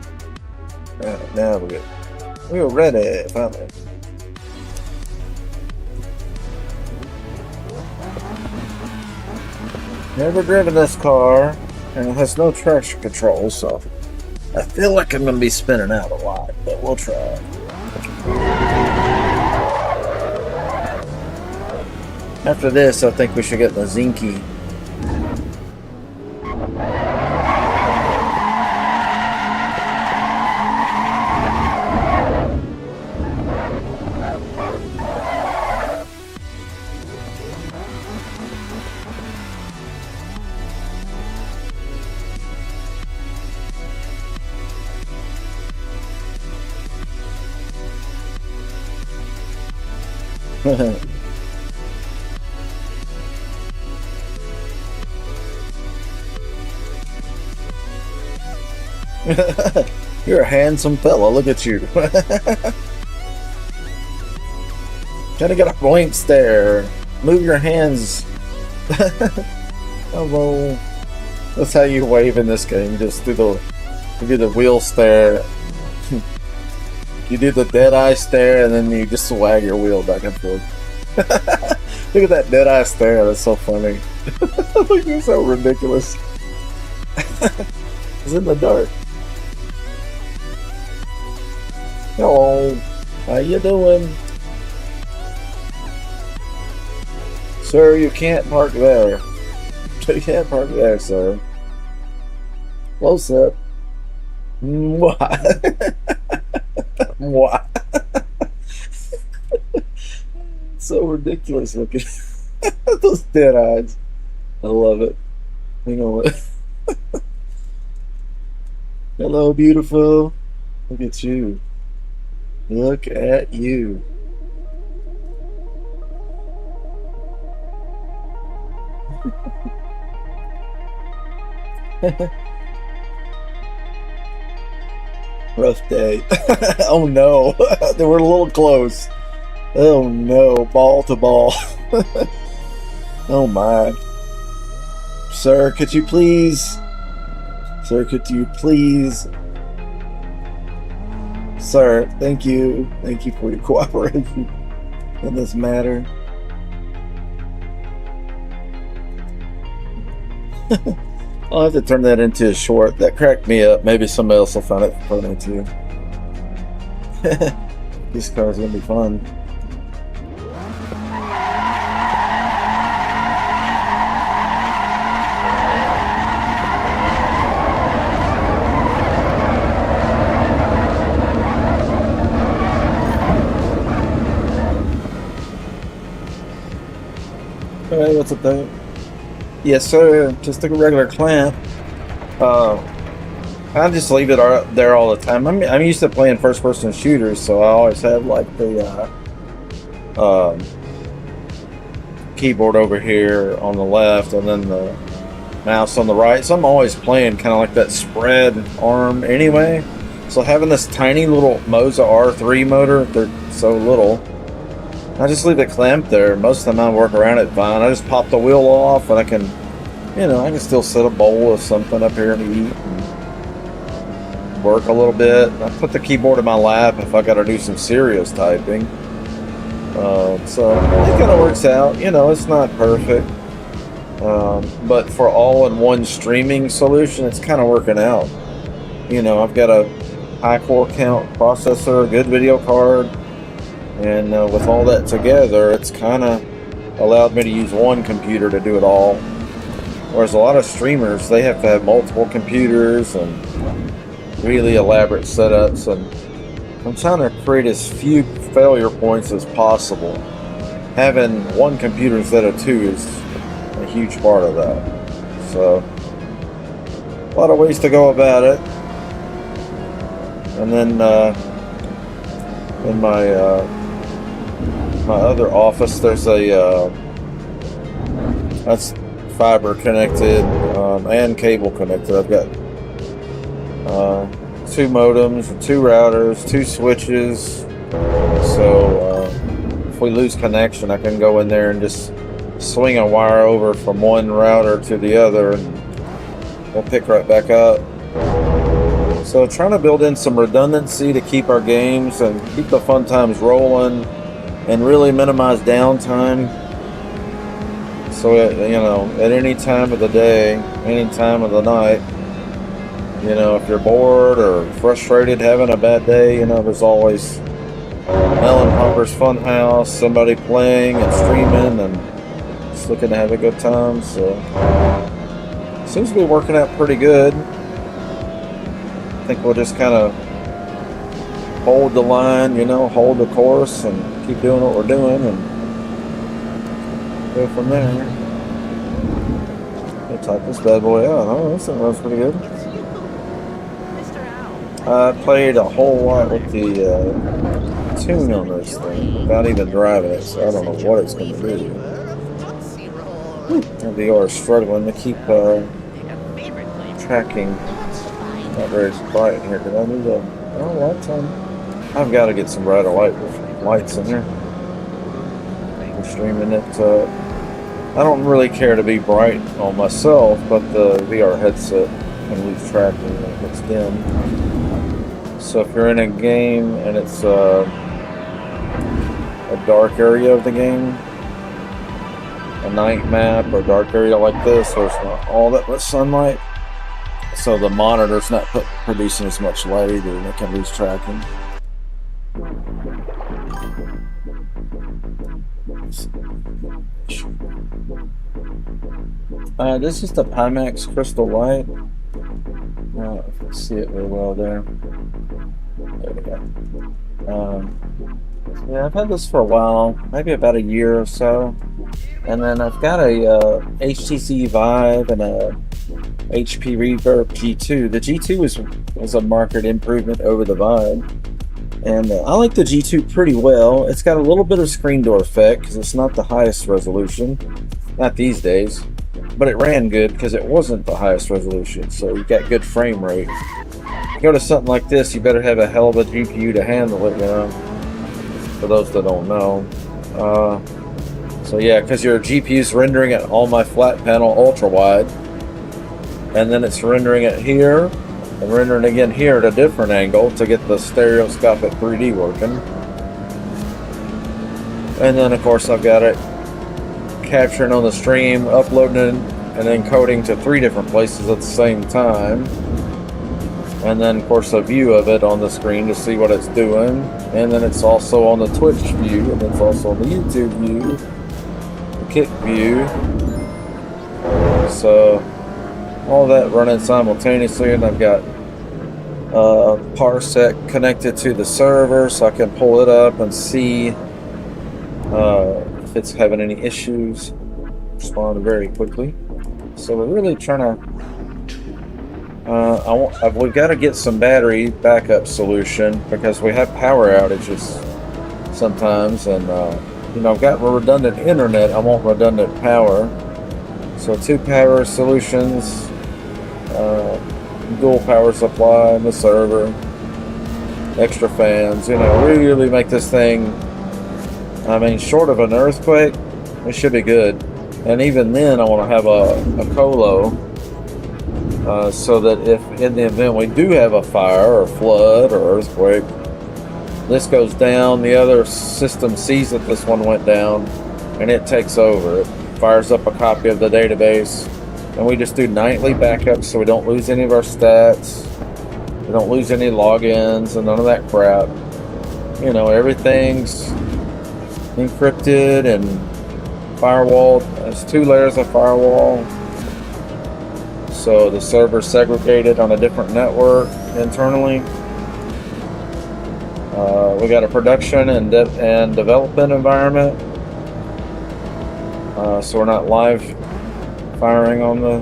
Alright, now we're good. We're ready, finally. Never driven this car, and it has no traction control, so I feel like I'm going to be spinning out a lot, but we'll try. After this, I think we should get the Zinky. You're a handsome fella, look at you. Gotta get a blank stare. Move your hands. Hello. That's how you wave in this game. Just do the wheel stare. You do the dead eye stare, and then you just swag your wheel back and forth. Look at that dead eye stare. That's so funny. Look, you're so ridiculous. It's in the dark. Hello. How you doing? Sir, you can't park there. You can't park there, sir. Close up. What? What? So ridiculous looking. Those dead eyes. I love it. You know what? Hello, beautiful. Look at you. Look at you. Rough day. Oh no. They were a little close. Oh no. Ball to ball. Oh my. Sir, could you please? Sir, could you please? Sir, thank you. Thank you for your cooperation in this matter. I'll have to turn that into a short. That cracked me up. Maybe somebody else will find it funny too. This car's gonna be fun. Hey, what's up there? Yes, sir. Just a regular clamp. I just leave it there all the time. I'm used to playing first-person shooters, so I always have like the keyboard over here on the left, and then the mouse on the right. So I'm always playing kind of like that spread arm anyway. So having this tiny little Moza R3 motor, they're so little. I just leave it clamped there. Most of the time I work around it fine. I just pop the wheel off, and I can, you know, I can still set a bowl of something up here and eat and work a little bit. I put the keyboard in my lap if I got to do some serious typing. So it kind of works out. You know, it's not perfect, but for all-in-one streaming solution, it's kind of working out. You know, I've got a high core count processor, a good video card. And with all that together, it's kind of allowed me to use one computer to do it all. Whereas a lot of streamers, they have to have multiple computers and really elaborate setups. And I'm trying to create as few failure points as possible. Having one computer instead of two is a huge part of that. So, a lot of ways to go about it. And then in my other office, there's a that's fiber connected and cable connected. I've got 2 modems, 2 routers, 2 switches. So if we lose connection, I can go in there and just swing a wire over from one router to the other, and we'll pick right back up. So trying to build in some redundancy to keep our games and keep the fun times rolling and really minimize downtime. So, you know, at any time of the day, any time of the night, you know, if you're bored or frustrated, having a bad day, you know, there's always Melon Pumper's Funhouse, somebody playing and streaming and just looking to have a good time. So, seems to be working out pretty good. I think we'll just kind of hold the line, you know, hold the course and keep doing what we're doing and go from there. I'll type this bad boy out. Oh, this thing runs pretty good. I played a whole lot with the tune on this thing without even driving it, so I don't know what it's going to do. The VR is struggling to keep tracking. Not very bright in here. Did I need a light on? I've got to get some brighter lights in here. I'm streaming it. I don't really care to be bright on myself, but the VR headset can lose tracking if it's dim. So if you're in a game and it's a dark area of the game, a night map or dark area like this, where it's not all that much sunlight, so the monitor's not producing as much light either, and it can lose tracking. This is the Pimax Crystal Light. If you can see it very well there. There we go. Yeah, I've had this for a while, maybe about a year or so. And then I've got a HTC Vive and a HP Reverb G2. The G2 was a market improvement over the Vive. And I like the G2 pretty well. It's got a little bit of screen door effect because it's not the highest resolution. Not these days. But it ran good because it wasn't the highest resolution. So you got good frame rate. You go to something like this, you better have a hell of a GPU to handle it, you know. For those that don't know. So yeah, because your GPU's rendering it on my flat panel ultra wide. And then it's rendering it here. And rendering again here at a different angle to get the stereoscopic 3D working. And then of course I've got it capturing on the stream, uploading it, and then coding to 3 different places at the same time. And then of course a view of it on the screen to see what it's doing. And then it's also on the Twitch view, and it's also on the YouTube view, the Kick view. So all that running simultaneously, and I've got Parsec connected to the server so I can pull it up and see if it's having any issues. Respond very quickly. So we're really trying to we've got to get some battery backup solution because we have power outages sometimes, and you know, I've got redundant internet, I want redundant power. So 2 power solutions, dual power supply in the server, extra fans, you know, really make this thing, I mean, short of an earthquake, it should be good. And even then, I want to have a colo, so that if in the event we do have a fire or flood or earthquake, this goes down, the other system sees that this one went down, and it takes over. It fires up a copy of the database, and we just do nightly backups so we don't lose any of our stats, we don't lose any logins and none of that crap. You know, everything's encrypted and firewall. There's 2 layers of firewall, so the server's segregated on a different network internally. We got a production and development environment, so we're not live firing on the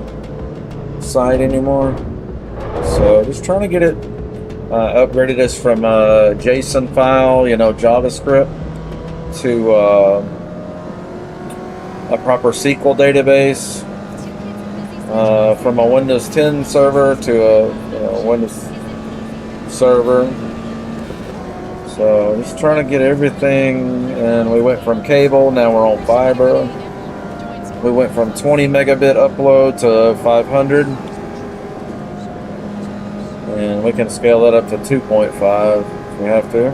site anymore. So just trying to get it upgraded as from a JSON file, you know, JavaScript, to a proper SQL database, from a Windows 10 server to a Windows server. So just trying to get everything, and we went from cable, now we're on fiber. We went from 20 megabit upload to 500. And we can scale that up to 2.5 if we have to.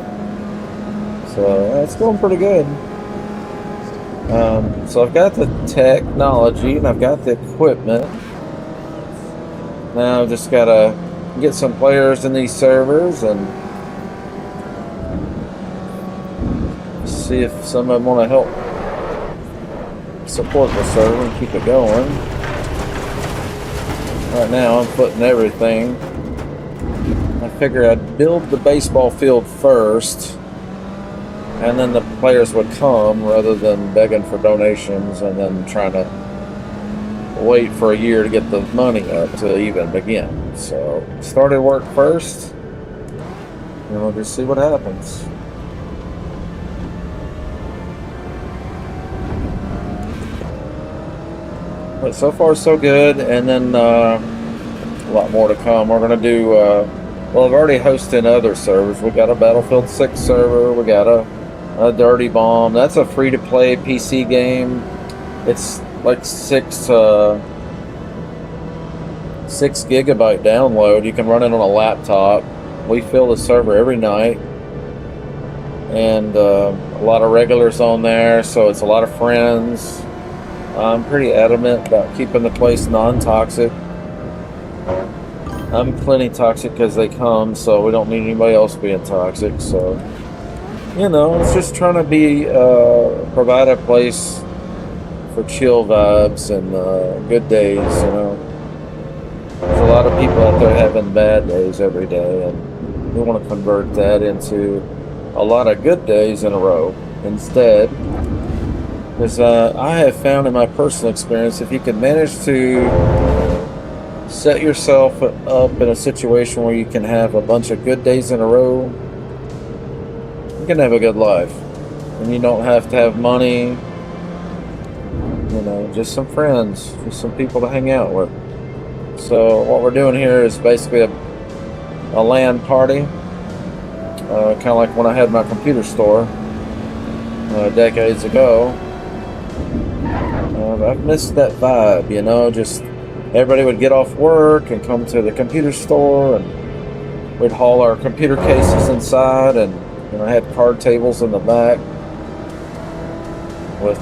So it's going pretty good. So I've got the technology and I've got the equipment. Now I've just got to get some players in these servers and see if some of them want to help support the server and keep it going. Right now I'm putting everything. I figured I'd build the baseball field first, and then the players would come rather than begging for donations and then trying to wait for a year to get the money up to even begin. So started work first, and we'll just see what happens. But so far so good, and then a lot more to come. We're going to do, well, I've already hosted other servers. We got a Battlefield 6 server, we got a Dirty Bomb. That's a free-to-play PC game. It's like 6 gigabyte download. You can run it on a laptop. We fill the server every night, and a lot of regulars on there, so it's a lot of friends. I'm pretty adamant about keeping the place non-toxic. I'm plenty toxic as they come, so we don't need anybody else being toxic. So, you know, it's just trying to be provide a place for chill vibes and good days. You know, there's a lot of people out there having bad days every day, and we want to convert that into a lot of good days in a row instead. Because I have found in my personal experience, if you can manage to set yourself up in a situation where you can have a bunch of good days in a row, you can have a good life. And you don't have to have money, you know, just some friends, just some people to hang out with. So what we're doing here is basically a LAN party, kind of like when I had my computer store decades ago. I've missed that vibe, you know, just everybody would get off work and come to the computer store, and we'd haul our computer cases inside, and you know, I had card tables in the back with,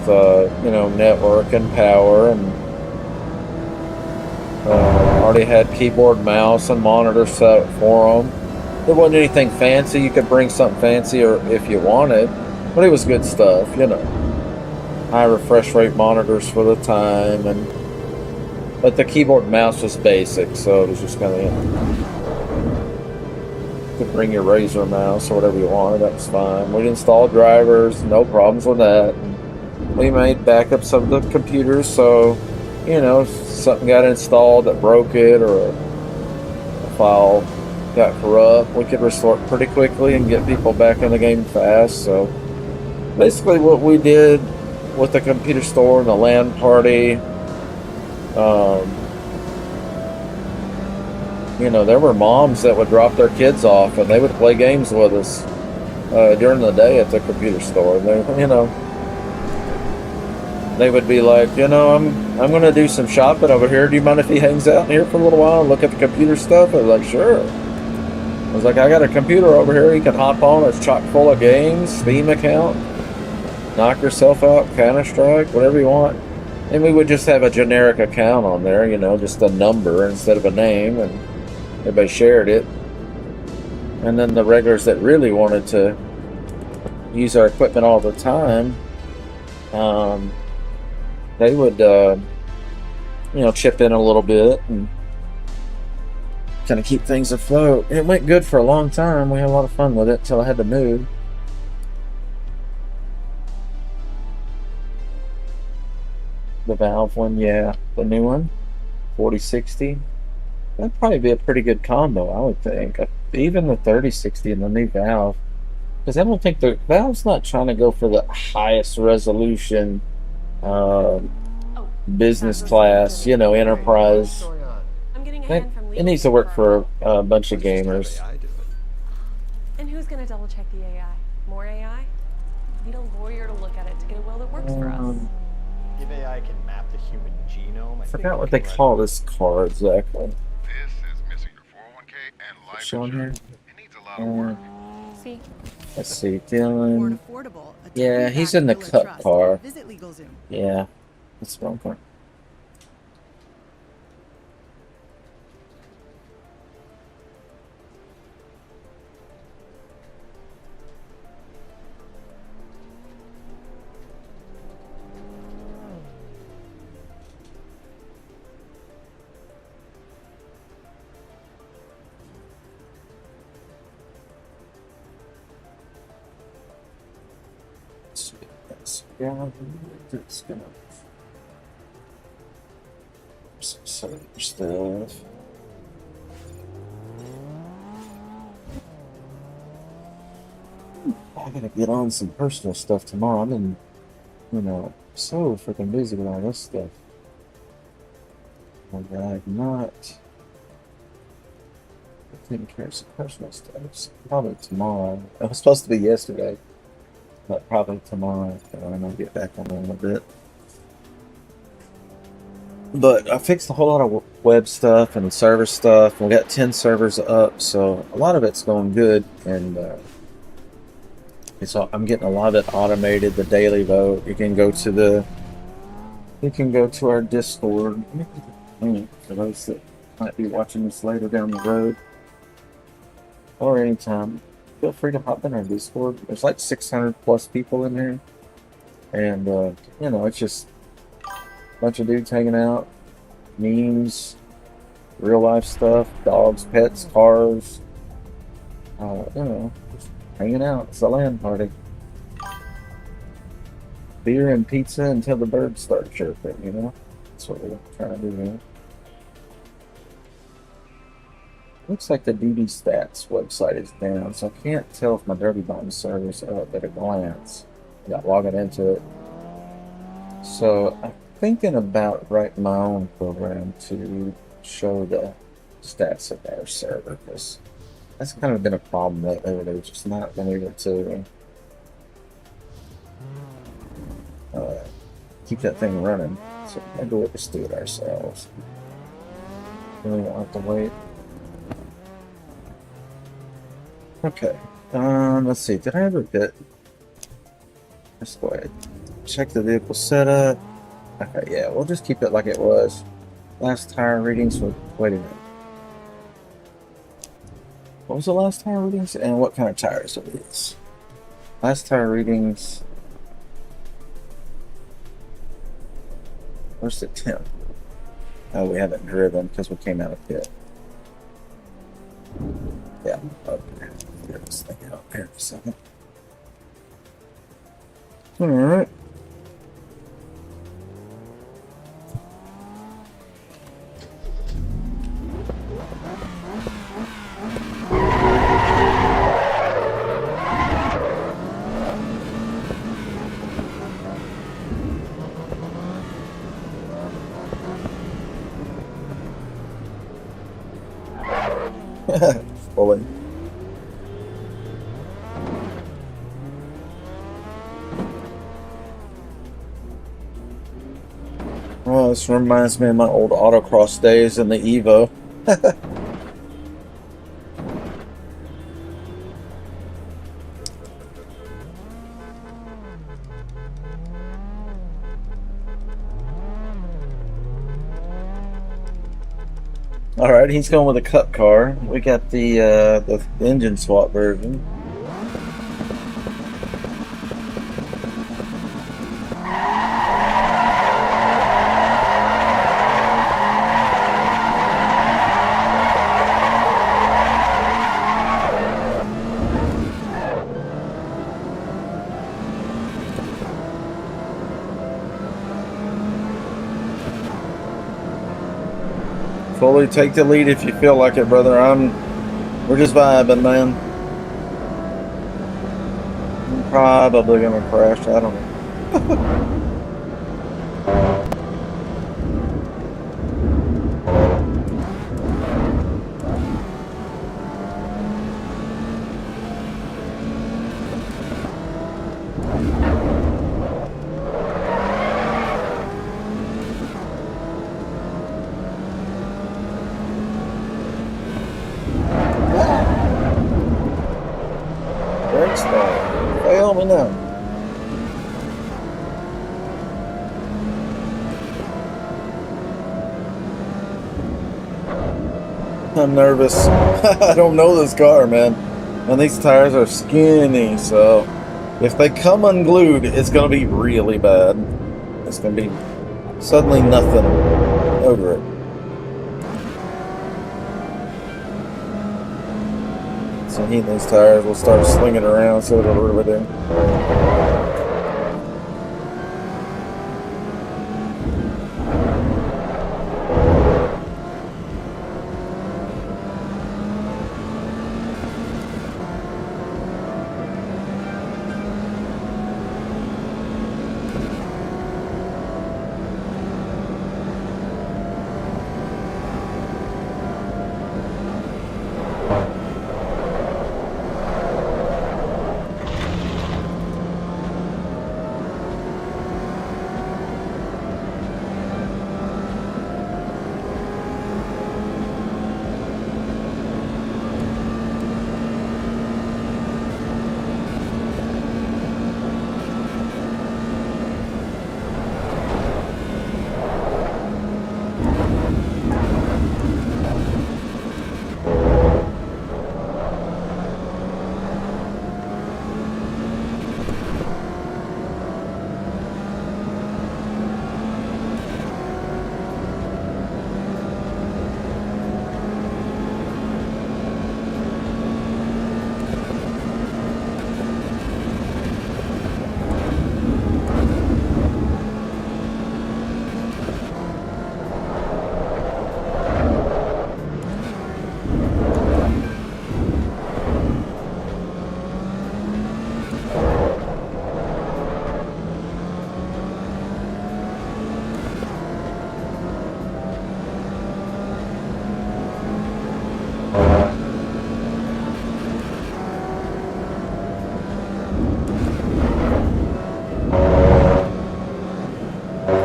you know, network and power, and already had keyboard, mouse, and monitor set for them. There wasn't anything fancy. You could bring something fancy or if you wanted, but it was good stuff, you know. High refresh rate monitors for the time, but the keyboard and mouse was basic, so it was just kind of, you know, you could bring your Razer mouse or whatever you wanted. That was fine. We'd install drivers, no problems with that. We made backups of the computers, so you know, if something got installed that broke it or a file got corrupt, we could restore it pretty quickly and get people back in the game fast. So basically what we did with the computer store and the LAN party, you know, there were moms that would drop their kids off and they would play games with us during the day at the computer store. They, you know, they would be like, you know, I'm gonna do some shopping over here. Do you mind if he hangs out in here for a little while and look at the computer stuff? I was like, sure. I was like, I got a computer over here. You can hop on. It's chock full of games, Steam account. Knock yourself out, Counter-Strike, whatever you want. And we would just have a generic account on there, you know, just a number instead of a name, and everybody shared it. And then the regulars that really wanted to use our equipment all the time, they would, you know, chip in a little bit and kind of keep things afloat. It went good for a long time. We had a lot of fun with it until I had to move. The Valve one, yeah, the new one, 4060. That'd probably be a pretty good combo, I would think. Even the 3060 and the new Valve, because I don't think the Valve's not trying to go for the highest resolution, business class, you know, enterprise. It needs to work for a bunch of gamers. And who's gonna double check the AI? More AI? We need a lawyer to look at it to get a will that works for us. If AI can map the human genome, I forgot what they call this car exactly. This is missing your 401k and life Shown here. insurance. It needs a lot of work. See? Let's see, Ford Dylan. Affordable. A Yeah, he's in the cup car. Visit LegalZoom. Yeah, that's what I'm going. Yeah, it's gonna some stuff. I gotta get on some personal stuff tomorrow. I've been, so freaking busy with all this stuff. And I've not taken care of some personal stuff. So probably tomorrow. It was supposed to be yesterday. But probably tomorrow, and I'll get back on it a little bit. But I fixed a whole lot of web stuff and server stuff. We got 10 servers up, so a lot of it's going good. And I'm getting a lot of it automated. The daily vote. You can go to our Discord. For those that might be watching this later down the road, or anytime. Feel free to hop in our Discord. There's like 600 plus people in there, and it's just a bunch of dudes hanging out, memes, real life stuff, dogs, pets, cars. Just hanging out. It's a LAN party. Beer and pizza until the birds start chirping. That's what we're trying to do here. Looks like the DB Stats website is down, so I can't tell if my Derby Bomb server's up at a glance. I got logging into it. So I'm thinking about writing my own program to show the stats of our server, because that's kind of been a problem lately, where they've just not been able to keep that thing running. So maybe we'll just do it ourselves. Really won't have to wait. Okay, let's see, did I ever get, let's go ahead, check the vehicle setup. Okay, yeah, we'll just keep it like it was. Last tire readings, wait a minute. What was the last tire readings, and what kind of tires are these? Last tire readings, where's the temp? Oh, we haven't driven because we came out of pit. Yeah, okay. Get this thing out there for a second. Alright. Fully. Oh, this reminds me of my old autocross days in the EVO. All right, he's going with a cup car. We got the engine swap version. Fully take the lead if you feel like it, brother. We're just vibing, man. I'm probably gonna crash. I don't know. Fail me now. I'm nervous. I don't know this car, man. And these tires are skinny, so if they come unglued, it's going to be really bad. It's going to be suddenly nothing over it. So heating these tires will start slinging around, so it'll really do.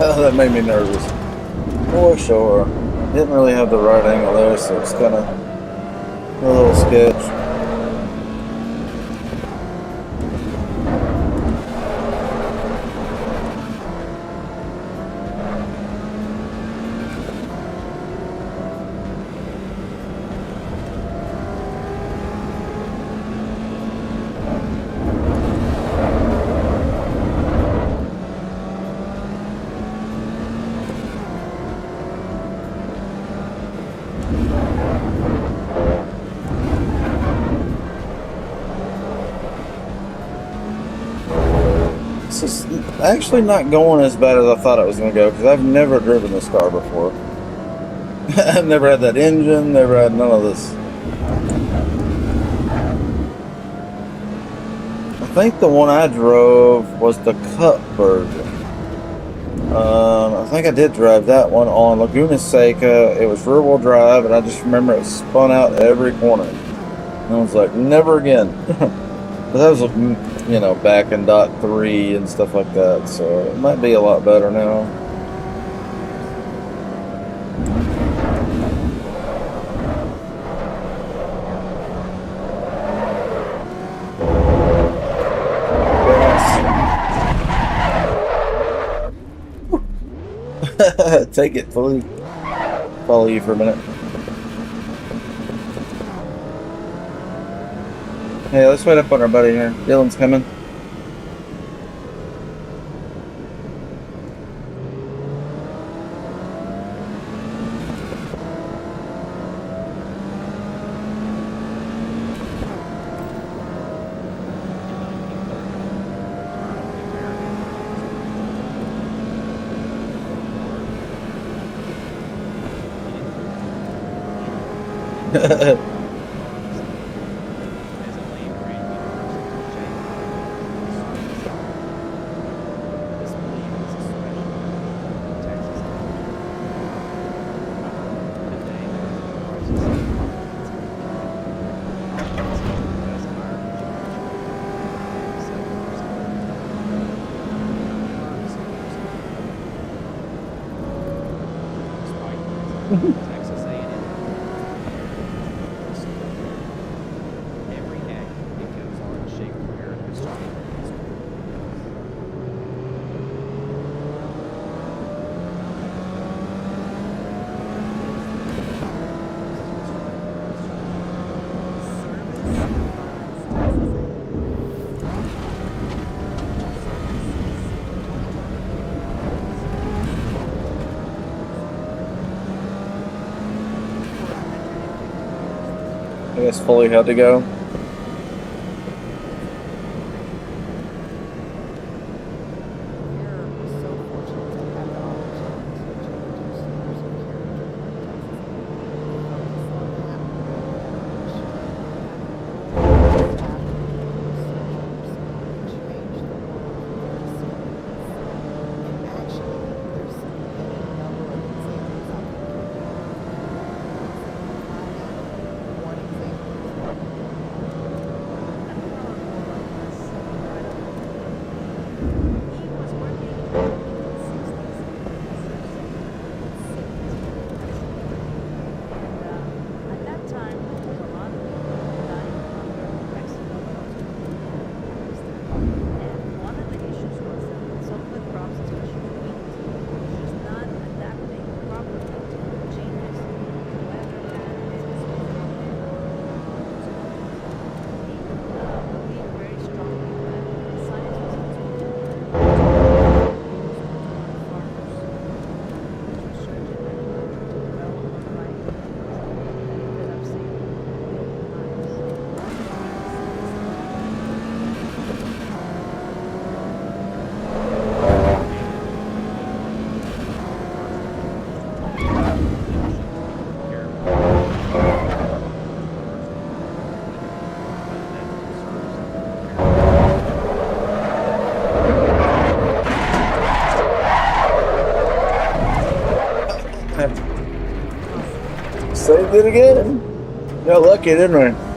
That made me nervous. For sure. Didn't really have the right angle there, so it's kind of a little sketch. It's actually not going as bad as I thought it was going to go, because I've never driven this car before. I've never had that engine, never had none of this. I think the one I drove was the Cup version. I think I did drive that one on Laguna Seca. It was rear-wheel drive, and I just remember it spun out every corner. And I was like, never again. But that was, you know, back in .3 and stuff like that, so it might be a lot better now. Take it, fully follow you for a minute. Hey, let's wait up on our buddy here. Dylan's coming. Texas A&M. Every day it goes on to shape America's guess fully had to go. Saved it again. Got lucky, didn't we?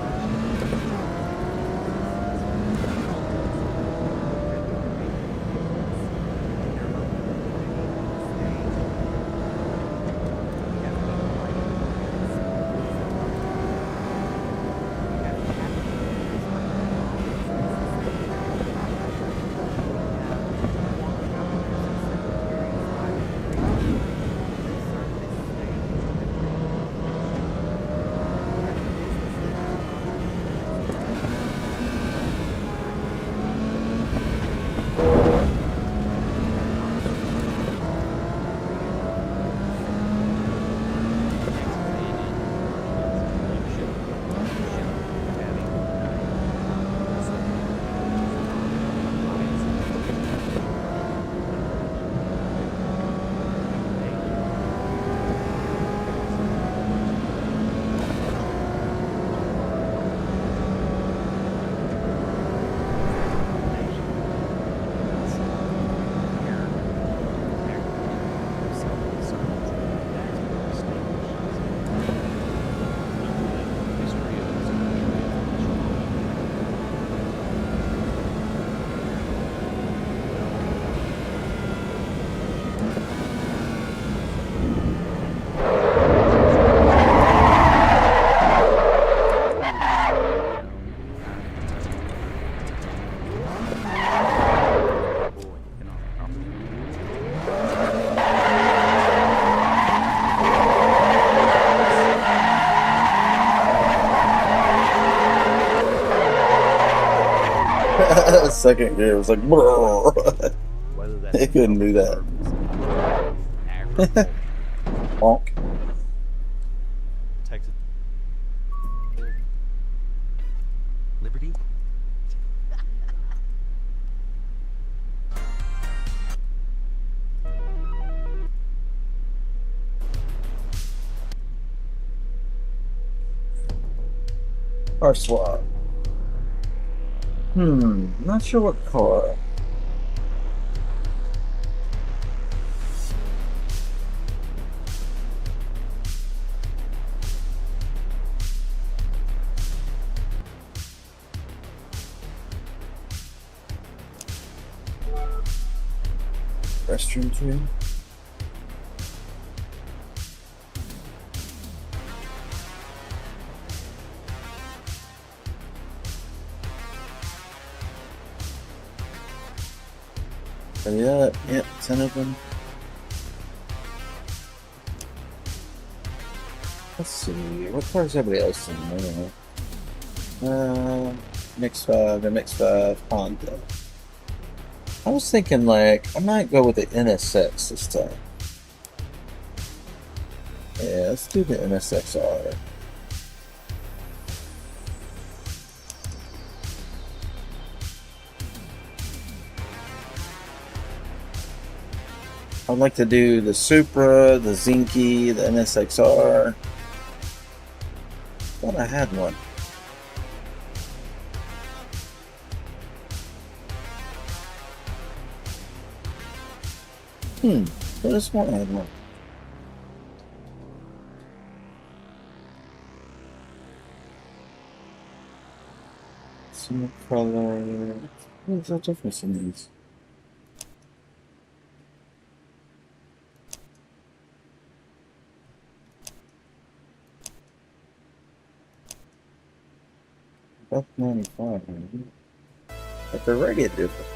Second gear was like, they couldn't do that. Honk. Texas. Liberty. Car swap. Not sure what car. Restroom too. Yeah, 10 of them. Let's see, what car is everybody else in? I don't know. MX-5, MX-5, Honda. I was thinking, like, I might go with the NSX this time. Yeah, let's do the NSXR. I'd like to do the Supra, the Zinky, the NSXR. Thought I had one. I just want to have one. Some color. What's the difference in these? About 95, maybe. But they're rated different.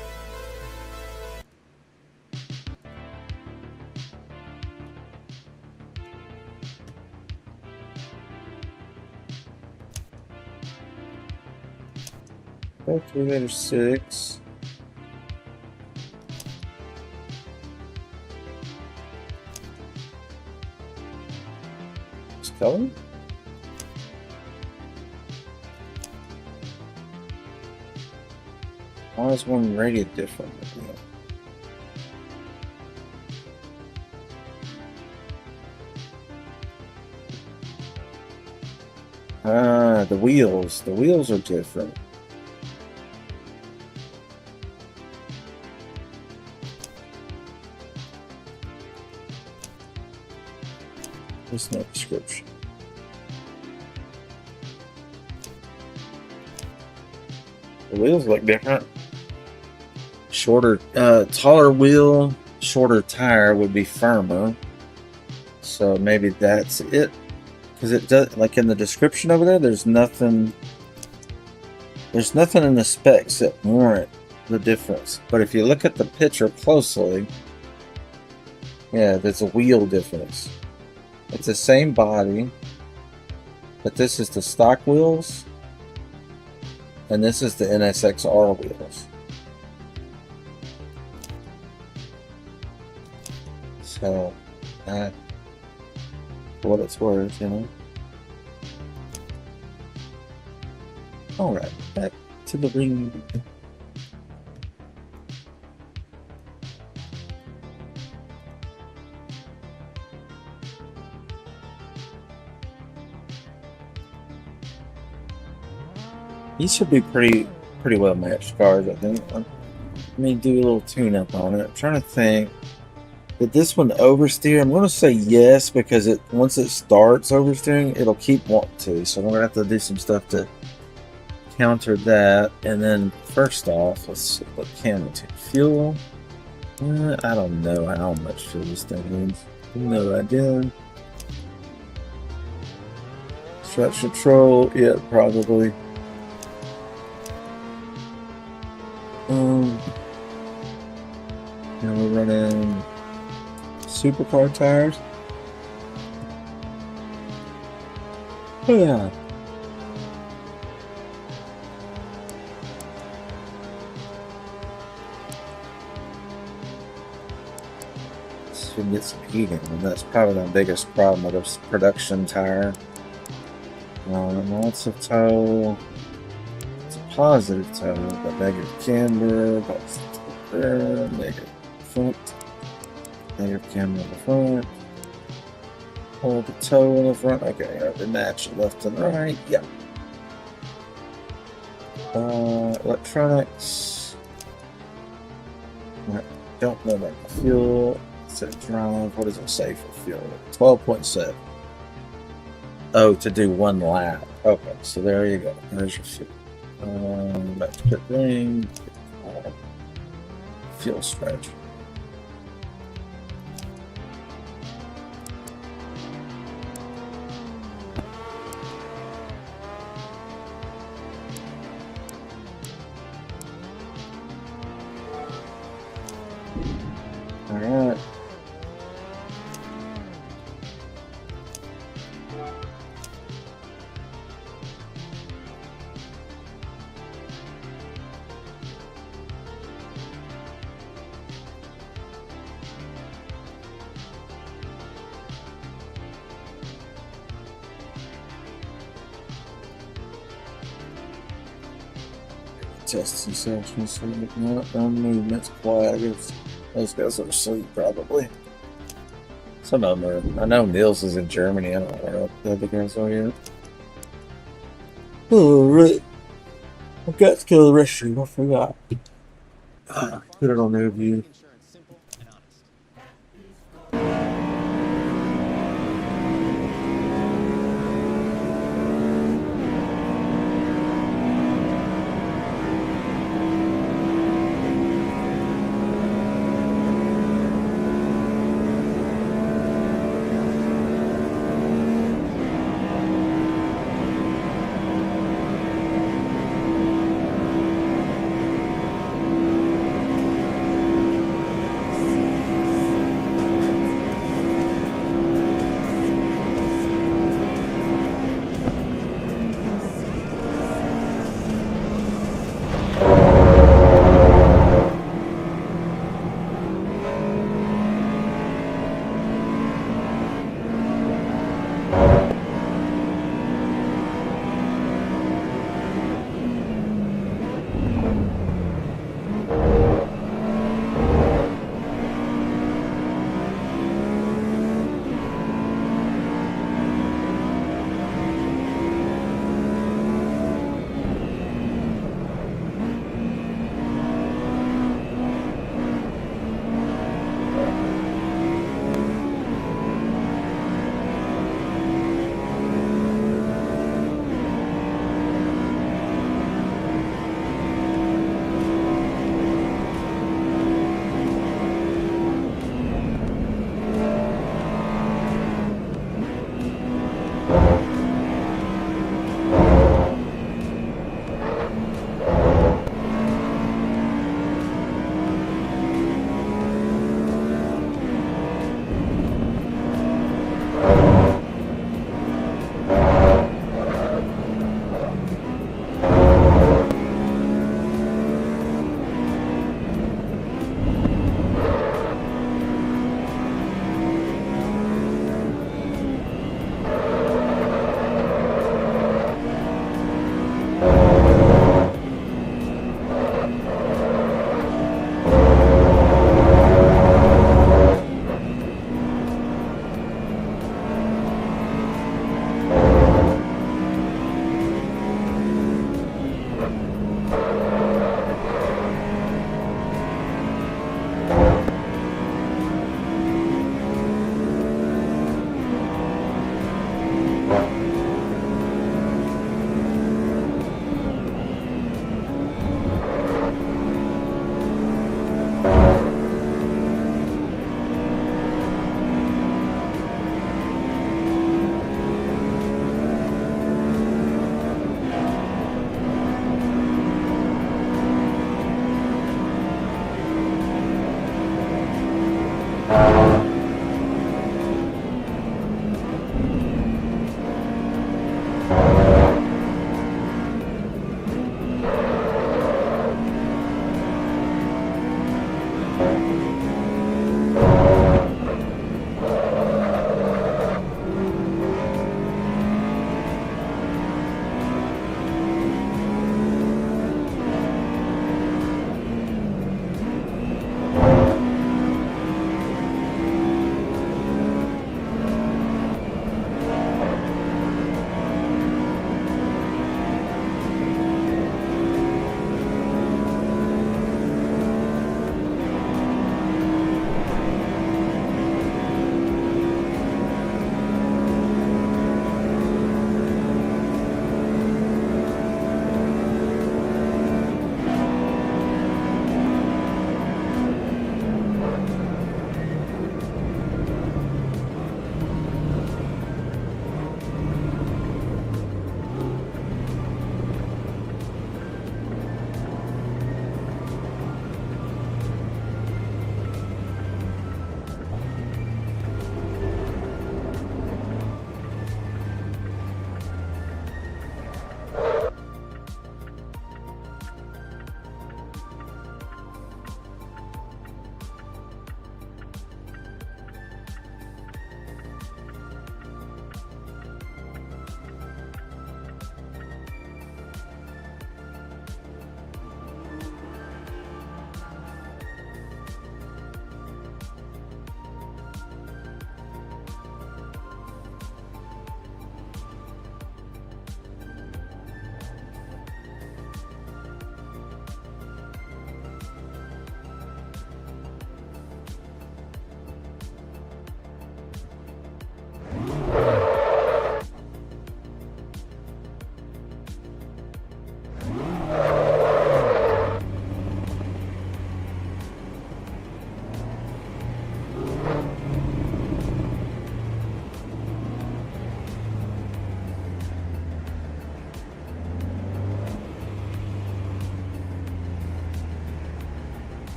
About 306. It's color? Why is one rated different? Ah, the wheels. The wheels are different. There's no description. The wheels look different. Shorter, taller wheel, shorter tire would be firmer. So maybe that's it. Because it does, like in the description over there, there's nothing in the specs that warrant the difference. But if you look at the picture closely, yeah, there's a wheel difference. It's the same body, but this is the stock wheels, and this is the NSXR wheels. So, for what it's worth, you know. Alright, back to the ring. These should be pretty well matched cars, I think. Let me do a little tune-up on it. I'm trying to think. Did this one oversteer? I'm going to say yes, because once it starts oversteering, it'll keep wanting to. So I'm going to have to do some stuff to counter that. And then first off, let's see what can we take. Fuel? I don't know how much fuel this thing needs. No idea. Traction control? Yeah, probably. Now we're running supercar tires. Oh yeah. So we can get some heating, and that's probably the biggest problem with this production tire. Lots of toe. It's a positive toe, but negative camber, negative front. Negative camera in the front. Hold the toe in the front. Okay, they match left and right. Yep. Electronics. I don't know about the fuel. It's a drive. What does it say for fuel? 12.7. Oh, to do one lap. Okay, so there you go. There's your fuel. Back to pit ring. Fuel stretch. Alright. Test sensation, so not movements, quiet. Those guys are asleep, probably. Some of them are. I know Nils is in Germany. I don't know where the other guys are yet. Oh, right. I've got to go to the restroom. I forgot. Put it on their view.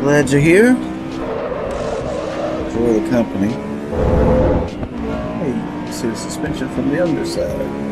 Glad you're here. For the company. Hey, you see the suspension from the underside.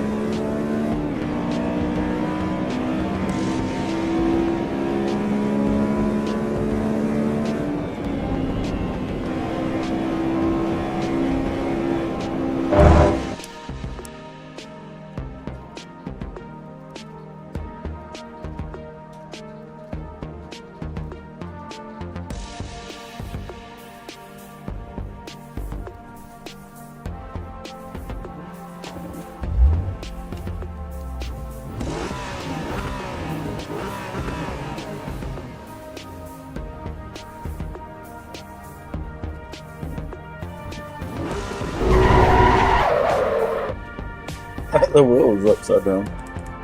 The wheel was upside down.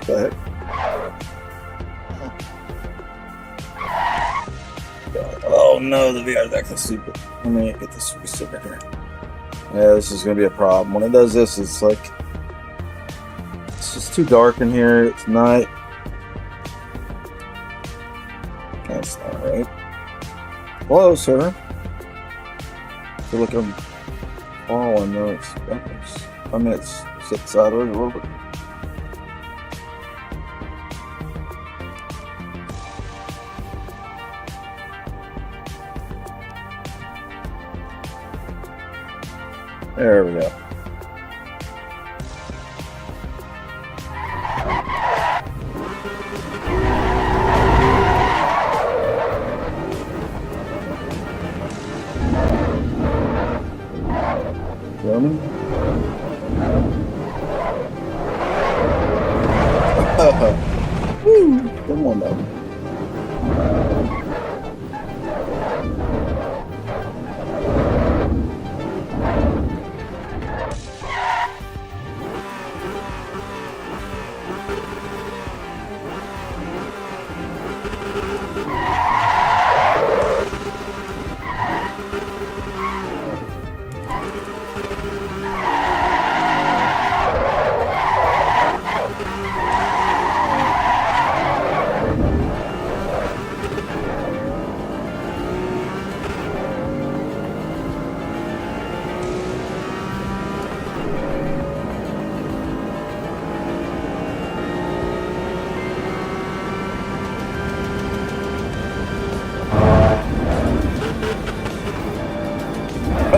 Back. Oh no, the VR's acting stupid. Let me get this sticker here. Yeah, this is gonna be a problem. When it does this, it's like it's just too dark in here. It's night. That's not right. Hello, sir. I feel like I'm falling. No, it's I mean, it's sit sideways a little bit. There we go. German? Woo! Come on now.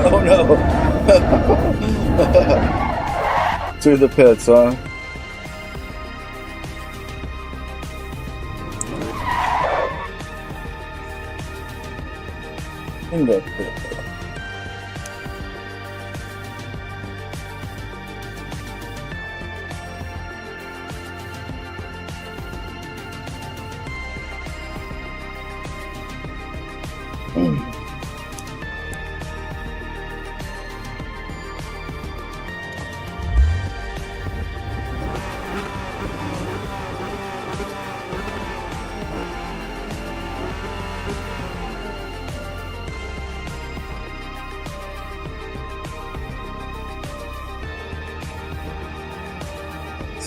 Oh no! To the pits, huh? In the pit.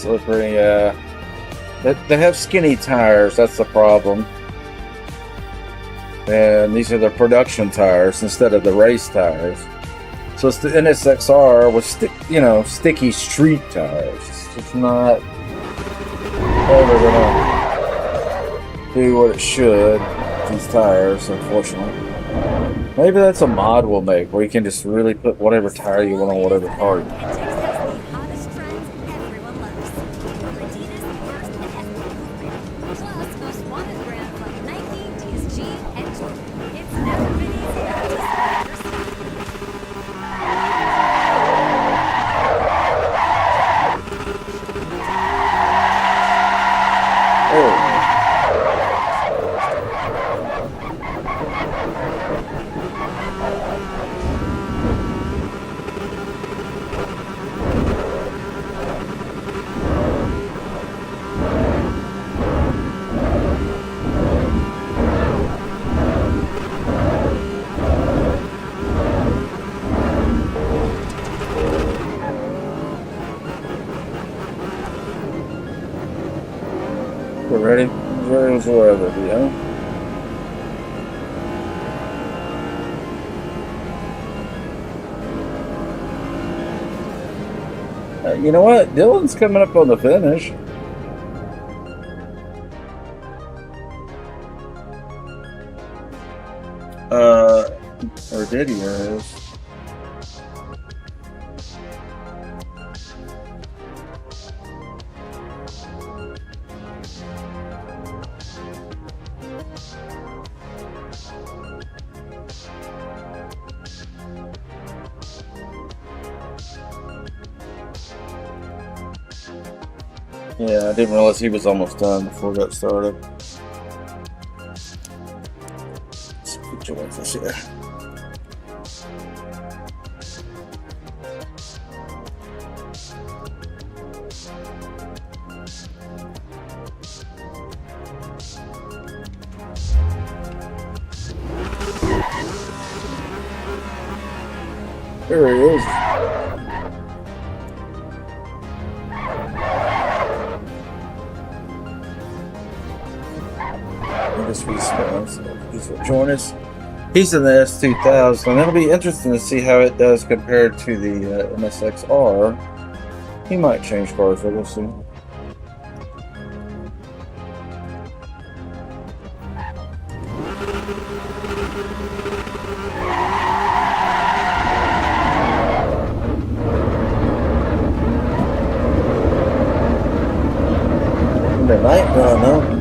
slippery. Yeah, they have skinny tires. That's the problem. And these are the production tires instead of the race tires. So it's the NSXR with sticky street tires. It's not ever gonna do what it should. These tires, unfortunately. Maybe that's a mod we'll make where you can just really put whatever tire you want on whatever car. We're ready? Ready forever, yeah? You know what? Dylan's coming up on the finish. Or did he? Yeah, I didn't realize he was almost done before we got started. Let's put your this here. There he is. Just respawns. He's will join us. He's in the S2000, and it'll be interesting to see how it does compared to the MSXR. He might change cars, but we'll see. The night run, though.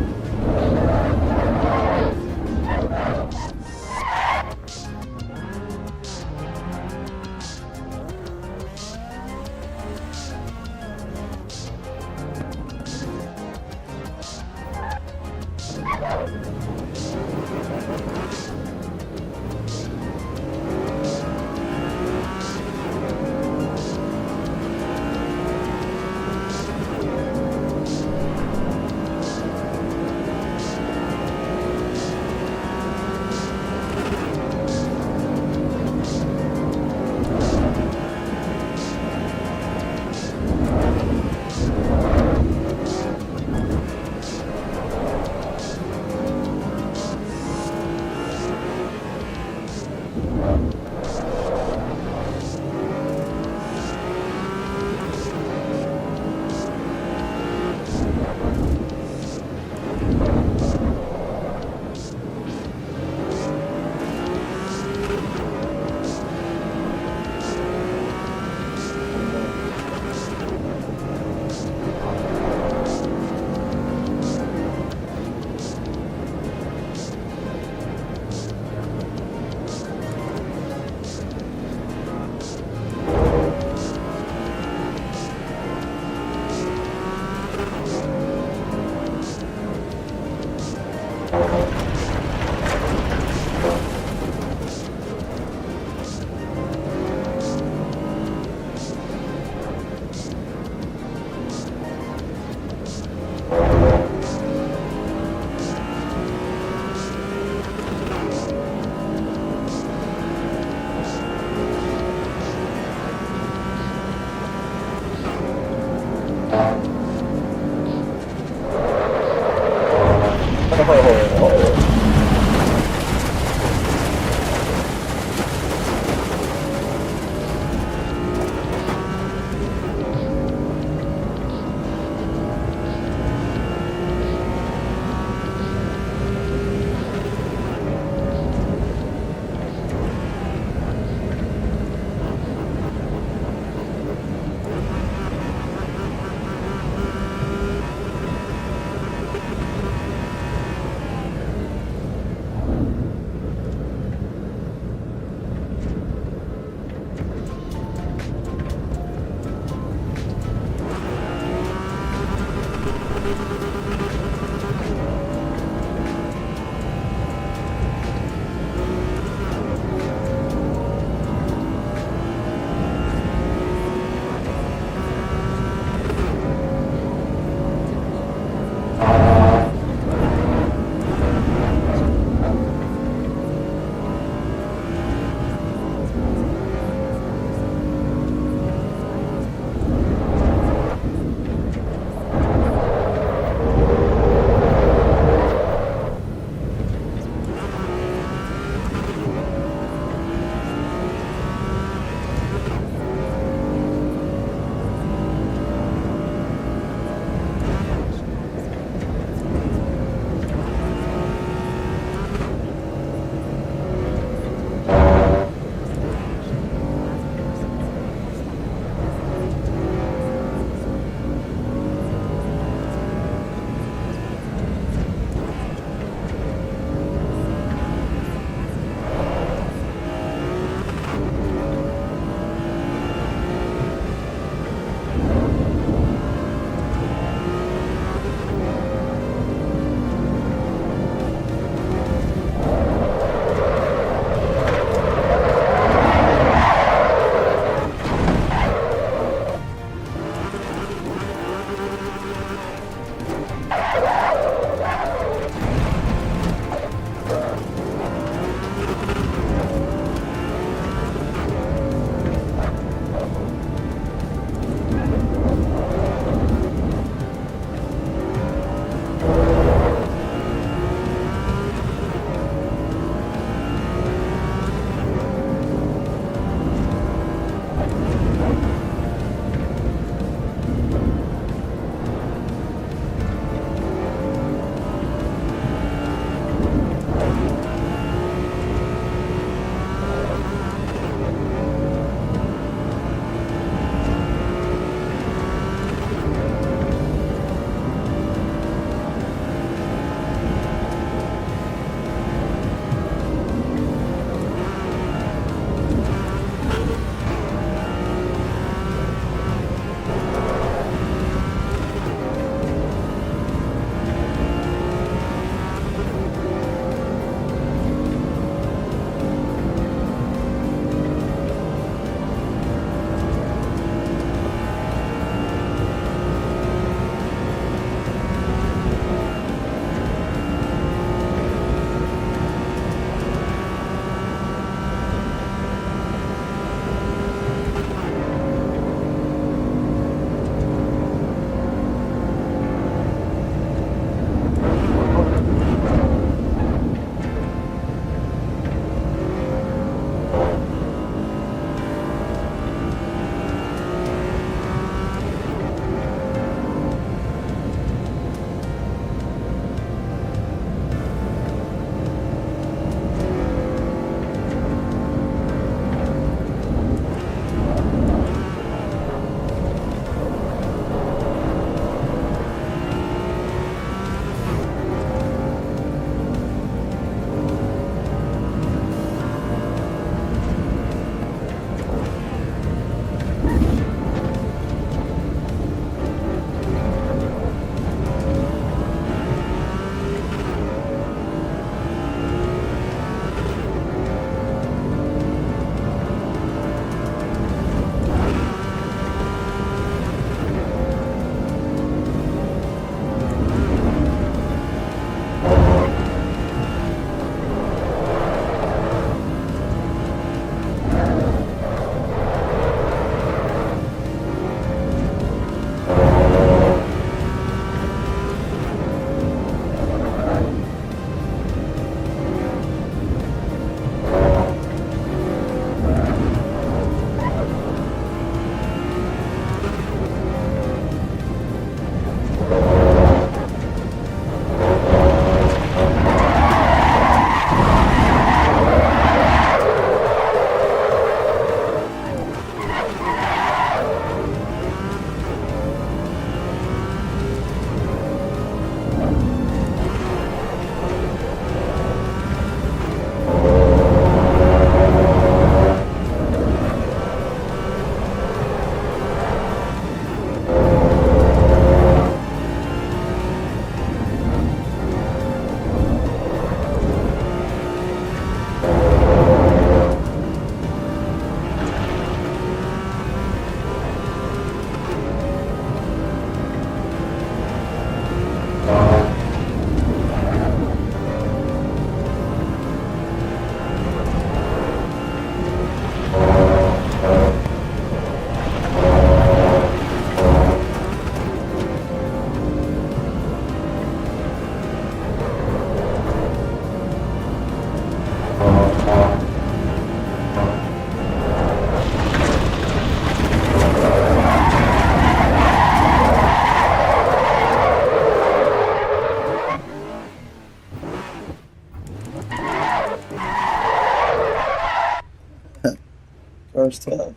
First time.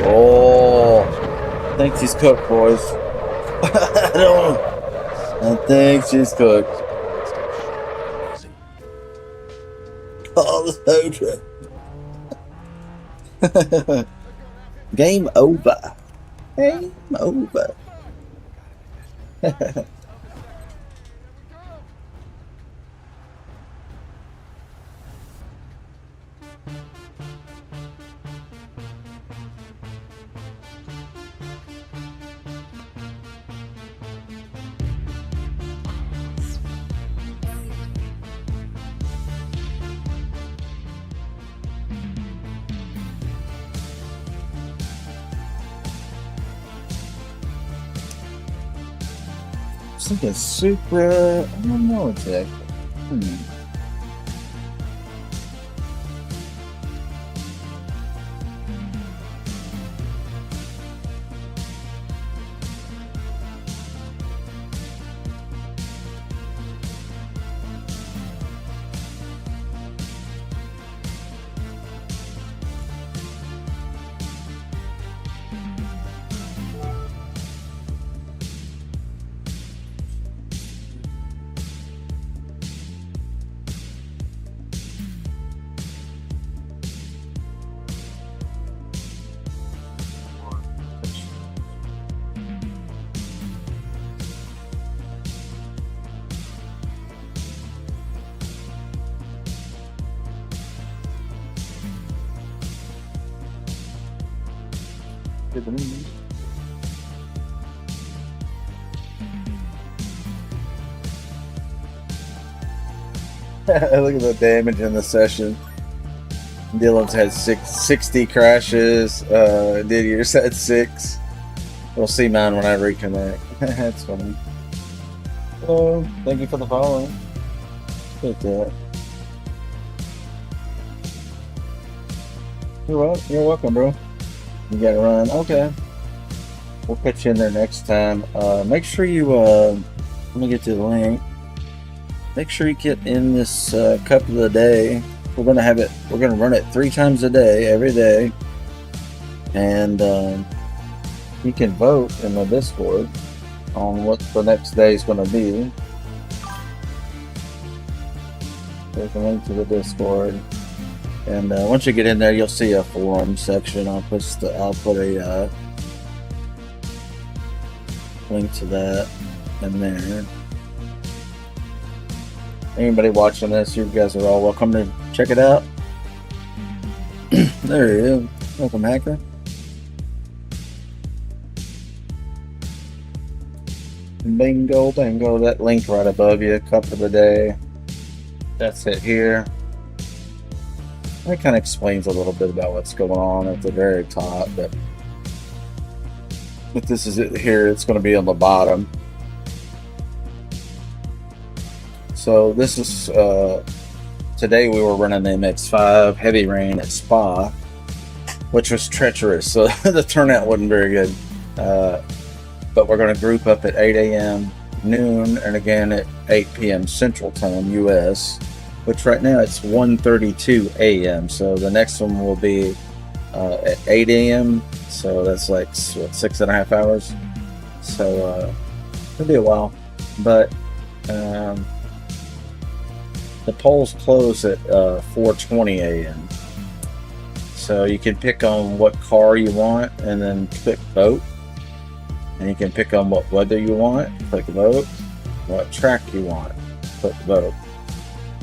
Oh, I think she's cooked, boys. I think she's cooked. Oh, the soldier. Game over. Game over. I think it's Supra. I don't know exactly. Look at the damage in the session. Dylan's had 60 crashes. Didier's had 6. We'll see mine when I reconnect. That's funny. Hello. Thank you for the follow. Look at that. You're welcome, bro. You gotta run. Okay. We'll put you in there next time. Make sure you, let me get to the link. Make sure you get in this cup of the day. We're gonna run it 3 times a day, every day. And you can vote in the Discord on what the next day is gonna be. There's a link to the Discord. And once you get in there, you'll see a forum section. I'll put a link to that in there. Anybody watching this, you guys are all welcome to check it out. There he is. Welcome, hacker. Bingo, bingo. That link right above you, cup of the day. That's it here. That kind of explains a little bit about what's going on at the very top, but if this is it here, it's going to be on the bottom. So this is, today we were running the MX-5 heavy rain at Spa, which was treacherous, so the turnout wasn't very good. But we're going to group up at 8 a.m., noon, and again at 8 p.m. Central Time, US, which right now it's 1:32 a.m., so the next one will be at 8 a.m., so that's like, what, 6.5 hours? So it'll be a while, but the polls close at 4:20 a.m. So you can pick on what car you want and then click vote. And you can pick on what weather you want, click vote. What track you want, click vote.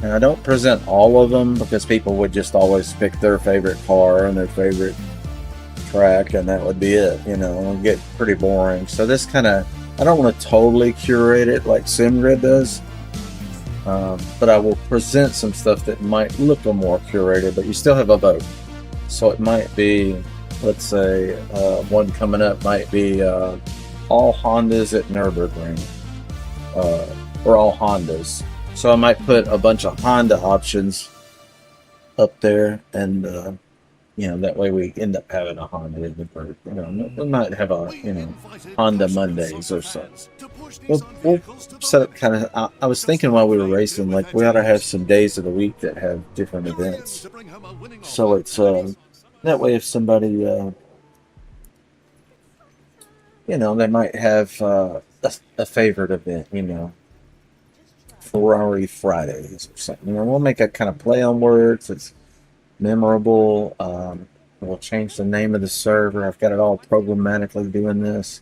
And I don't present all of them because people would just always pick their favorite car and their favorite track, and that would be it. You know, it would get pretty boring. So this kind of, I don't want to totally curate it like SimGrid does. But I will present some stuff that might look a more curated, but you still have a vote. So it might be, let's say, one coming up might be all Hondas at Nürburgring, or all Hondas. So I might put a bunch of Honda options up there, and You know, that way we end up having a Honda in the group. You know, we might have a, you know, Honda Mondays or something. We'll set up kind of. I was thinking while we were racing, like we ought to have some days of the week that have different events. So it's that way if somebody, you know, they might have a favorite event. You know, Ferrari Fridays or something. You know, we'll make a kind of play on words. It's memorable. We'll change the name of the server. I've got it all programmatically doing this.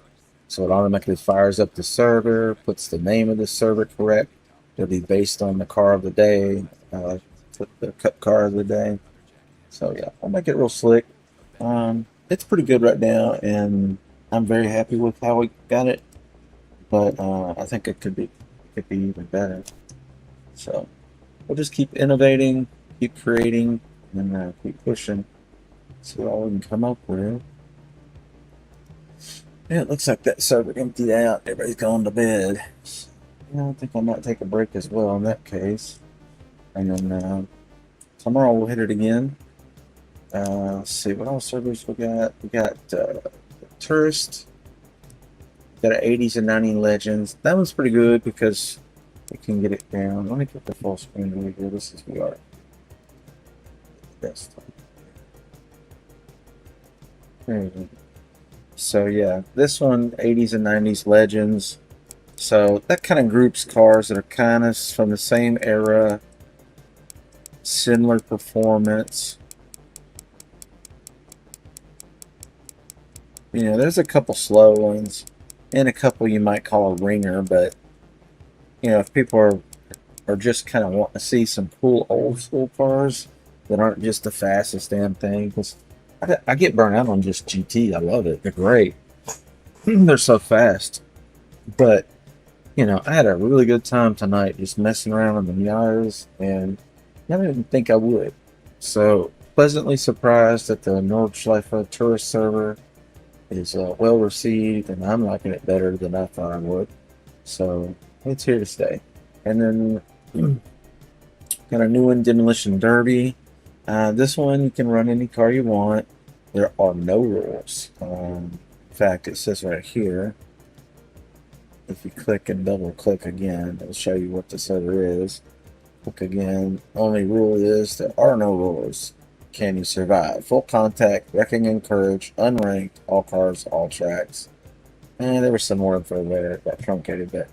So it automatically fires up the server, puts the name of the server correct. It'll be based on the car of the day, the cup car of the day. So yeah, I'll make it real slick. It's pretty good right now, and I'm very happy with how we got it. But I think it could be even better. So we'll just keep innovating, keep creating, and keep pushing. See what all we can come up with. Yeah, it looks like that server emptied out. Everybody's gone to bed. Yeah, I think I might take a break as well in that case. And then tomorrow we'll hit it again. Let's see what all servers we got. We got Tourist. We got an 80s and 90s Legends. That one's pretty good because we can get it down. Let me get the full screen over here. This is VR. Desktop. There you go. So yeah, this one 80s and 90s Legends. So that kind of groups cars that are kind of from the same era, similar performance. You know, there's a couple slow ones and a couple you might call a ringer, but you know, if people are just kind of wanting to see some cool old school cars that aren't just the fastest damn thing, because I get burnt out on just GT. I love it. They're great. They're so fast. But, you know, I had a really good time tonight just messing around on the Miatas, and I didn't think I would. So, pleasantly surprised that the Nordschleife tourist server is well received, and I'm liking it better than I thought I would. So, it's here to stay. And then, got a new one, Demolition Derby. This one, you can run any car you want. There are no rules. In fact, it says right here, if you click and double click again, it'll show you what the server is. Click again. Only rule is there are no rules. Can you survive? Full contact, wrecking encouraged, unranked, all cars, all tracks. And there was some more info there that got truncated, but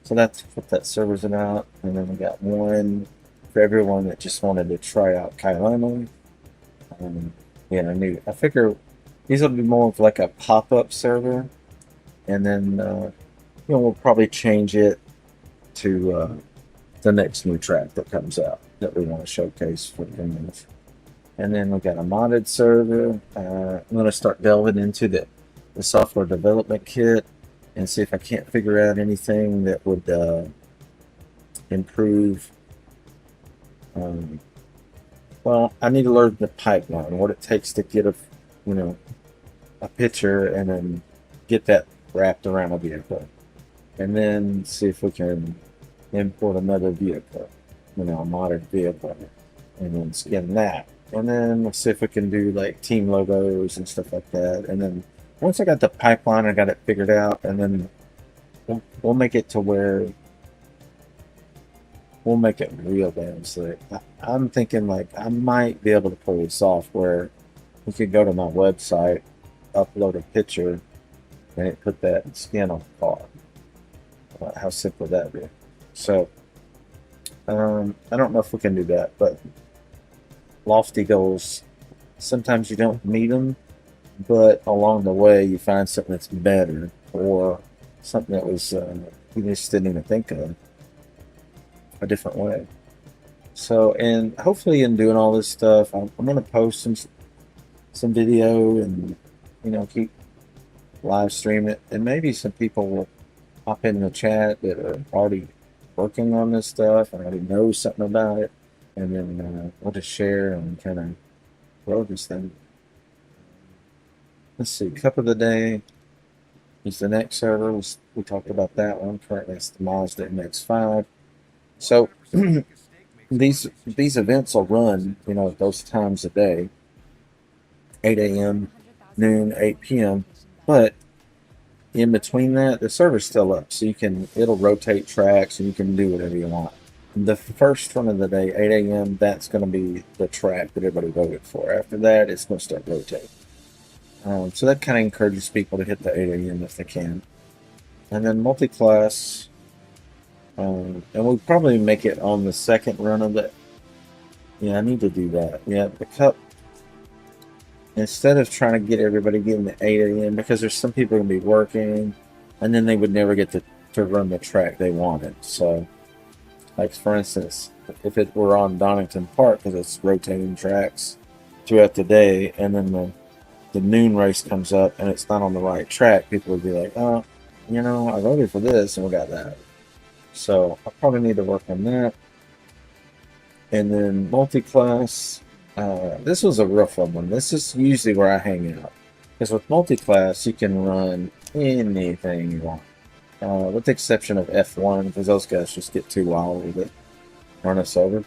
so that's what that server's about. And then we got one for everyone that just wanted to try out Kailamo. Yeah, I figure these will be more of like a pop-up server, and then you know, we'll probably change it to the next new track that comes out that we want to showcase for the gamers. And then we got a modded server. I'm going to start delving into the software development kit and see if I can't figure out anything that would improve. Well, I need to learn the pipeline, what it takes to get a picture and then get that wrapped around a vehicle, and then see if we can import another vehicle, a modded vehicle, and then skin that, and then let's see if we can do like team logos and stuff like that. And then once I got the pipeline, I got it figured out, and then we'll make it to where we'll make it real damn slick. I'm thinking like I might be able to pull this off where we could go to my website, upload a picture, and it put that skin on the car. How simple would that be? So I don't know if we can do that, but lofty goals, sometimes you don't meet them, but along the way you find something that's better, or something that was you just didn't even think of a different way. So, and hopefully in doing all this stuff, I'm going to post some video and keep live stream it, and maybe some people will hop in the chat that are already working on this stuff and already know something about it, and then we'll just share and kind of grow this thing. Let's see, cup of the day is the next server. We talked about that one. Currently it's the Mazda MX-5. So these events will run those times a day, 8 a.m., noon, 8 p.m. But in between that, the server's still up, so it'll rotate tracks and you can do whatever you want. The first one of the day, 8 a.m., that's going to be the track that everybody voted for. After that, it's going to start rotating. So that kind of encourages people to hit the 8 a.m. if they can. And then multi-class, and we'll probably make it on the second run of it. Yeah, I need to do that. Yeah, the cup, instead of trying to get everybody getting the 8 a.m., because there's some people going to be working, and then they would never get to run the track they wanted. So, like for instance, if it were on Donington Park, because it's rotating tracks throughout the day, and then the noon race comes up and it's not on the right track, people would be like, oh, I voted for this and we got that. So I probably need to work on that. And then multi-class, this was a rough one. This is usually where I hang out. Because with multi-class, you can run anything you want. With the exception of F1, because those guys just get too wild with it. Run us over.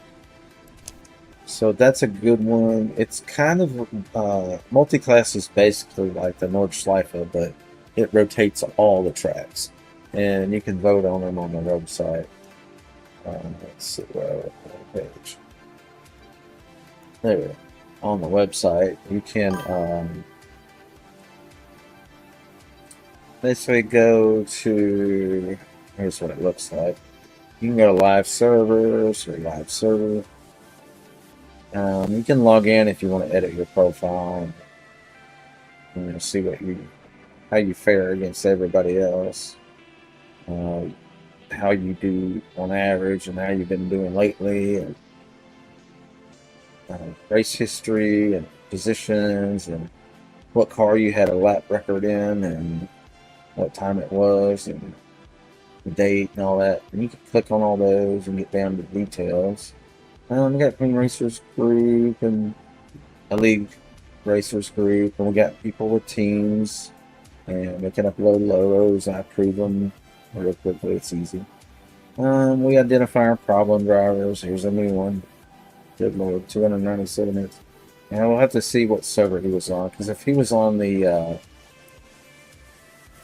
So that's a good one. It's kind of, multi-class is basically like the Nordschleife, but it rotates all the tracks. And you can vote on them on the website. Let's see where the page. There, on the website, you can basically go to, here's what it looks like. You can go to live servers or live server. You can log in if you want to edit your profile. See how you fare against everybody else. How you do on average and how you've been doing lately, and race history and positions and what car you had a lap record in and what time it was and the date and all that. And you can click on all those and get down to the details. We got Clean Racers group and a League Racers group, and we got people with teams, and we can upload logos. I approve them real quickly. It's easy. We identify our problem drivers. Here's a new one. Good Lord, 297 minutes. And we'll have to see what server he was on, because if he was on the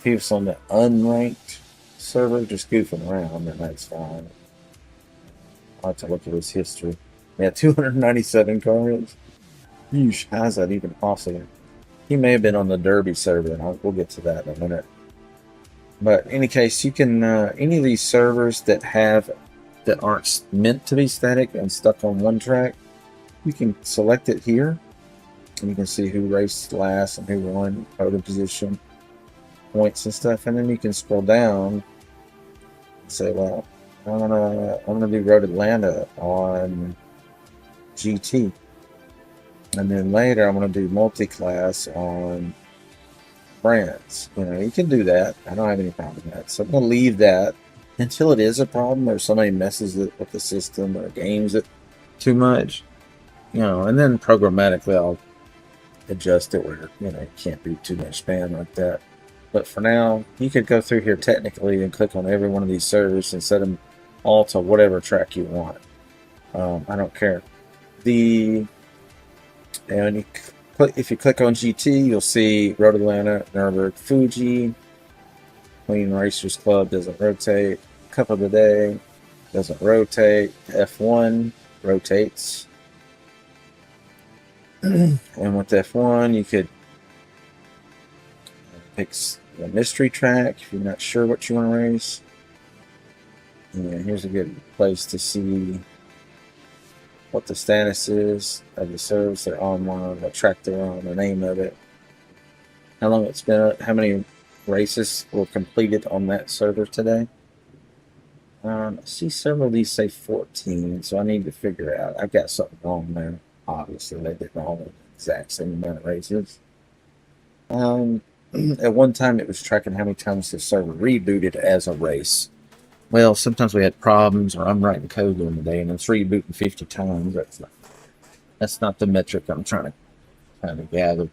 unranked server, just goofing around, then that's fine. I'll have to look at his history. Yeah, 297 cards. Yeesh, how's that even possible? He may have been on the Derby server, and we'll get to that in a minute. But in any case, you can any of these servers that aren't meant to be static and stuck on one track, you can select it here, and you can see who raced last and who won, podium position, points and stuff, and then you can scroll down and say, well, I'm gonna do Road Atlanta on GT, and then later I'm gonna do multi-class on brands. You can do that. I don't have any problem with that. So I'm gonna leave that until it is a problem or somebody messes it with the system or games it too much. And then programmatically I'll adjust it where it can't be too much spam like that. But for now, you could go through here technically and click on every one of these servers and set them all to whatever track you want. I don't care. If you click on GT, you'll see Road Atlanta, Nürburgring, Fuji, Clean Racers Club doesn't rotate, Cup of the Day doesn't rotate, F1 rotates. And with F1, you could pick the mystery track if you're not sure what you want to race. Yeah, here's a good place to see what the status is of the servers. They're online, what track they're on, the name of it, how long it's been, how many races were completed on that server today. I see several of these say 14, so I need to figure out. I've got something wrong there. Obviously, they did all the exact same amount of races. At one time, it was tracking how many times the server rebooted as a race. Well, sometimes we had problems, or I'm writing code during the day, and it's rebooting 50 times. That's not the metric I'm trying to kind of gather.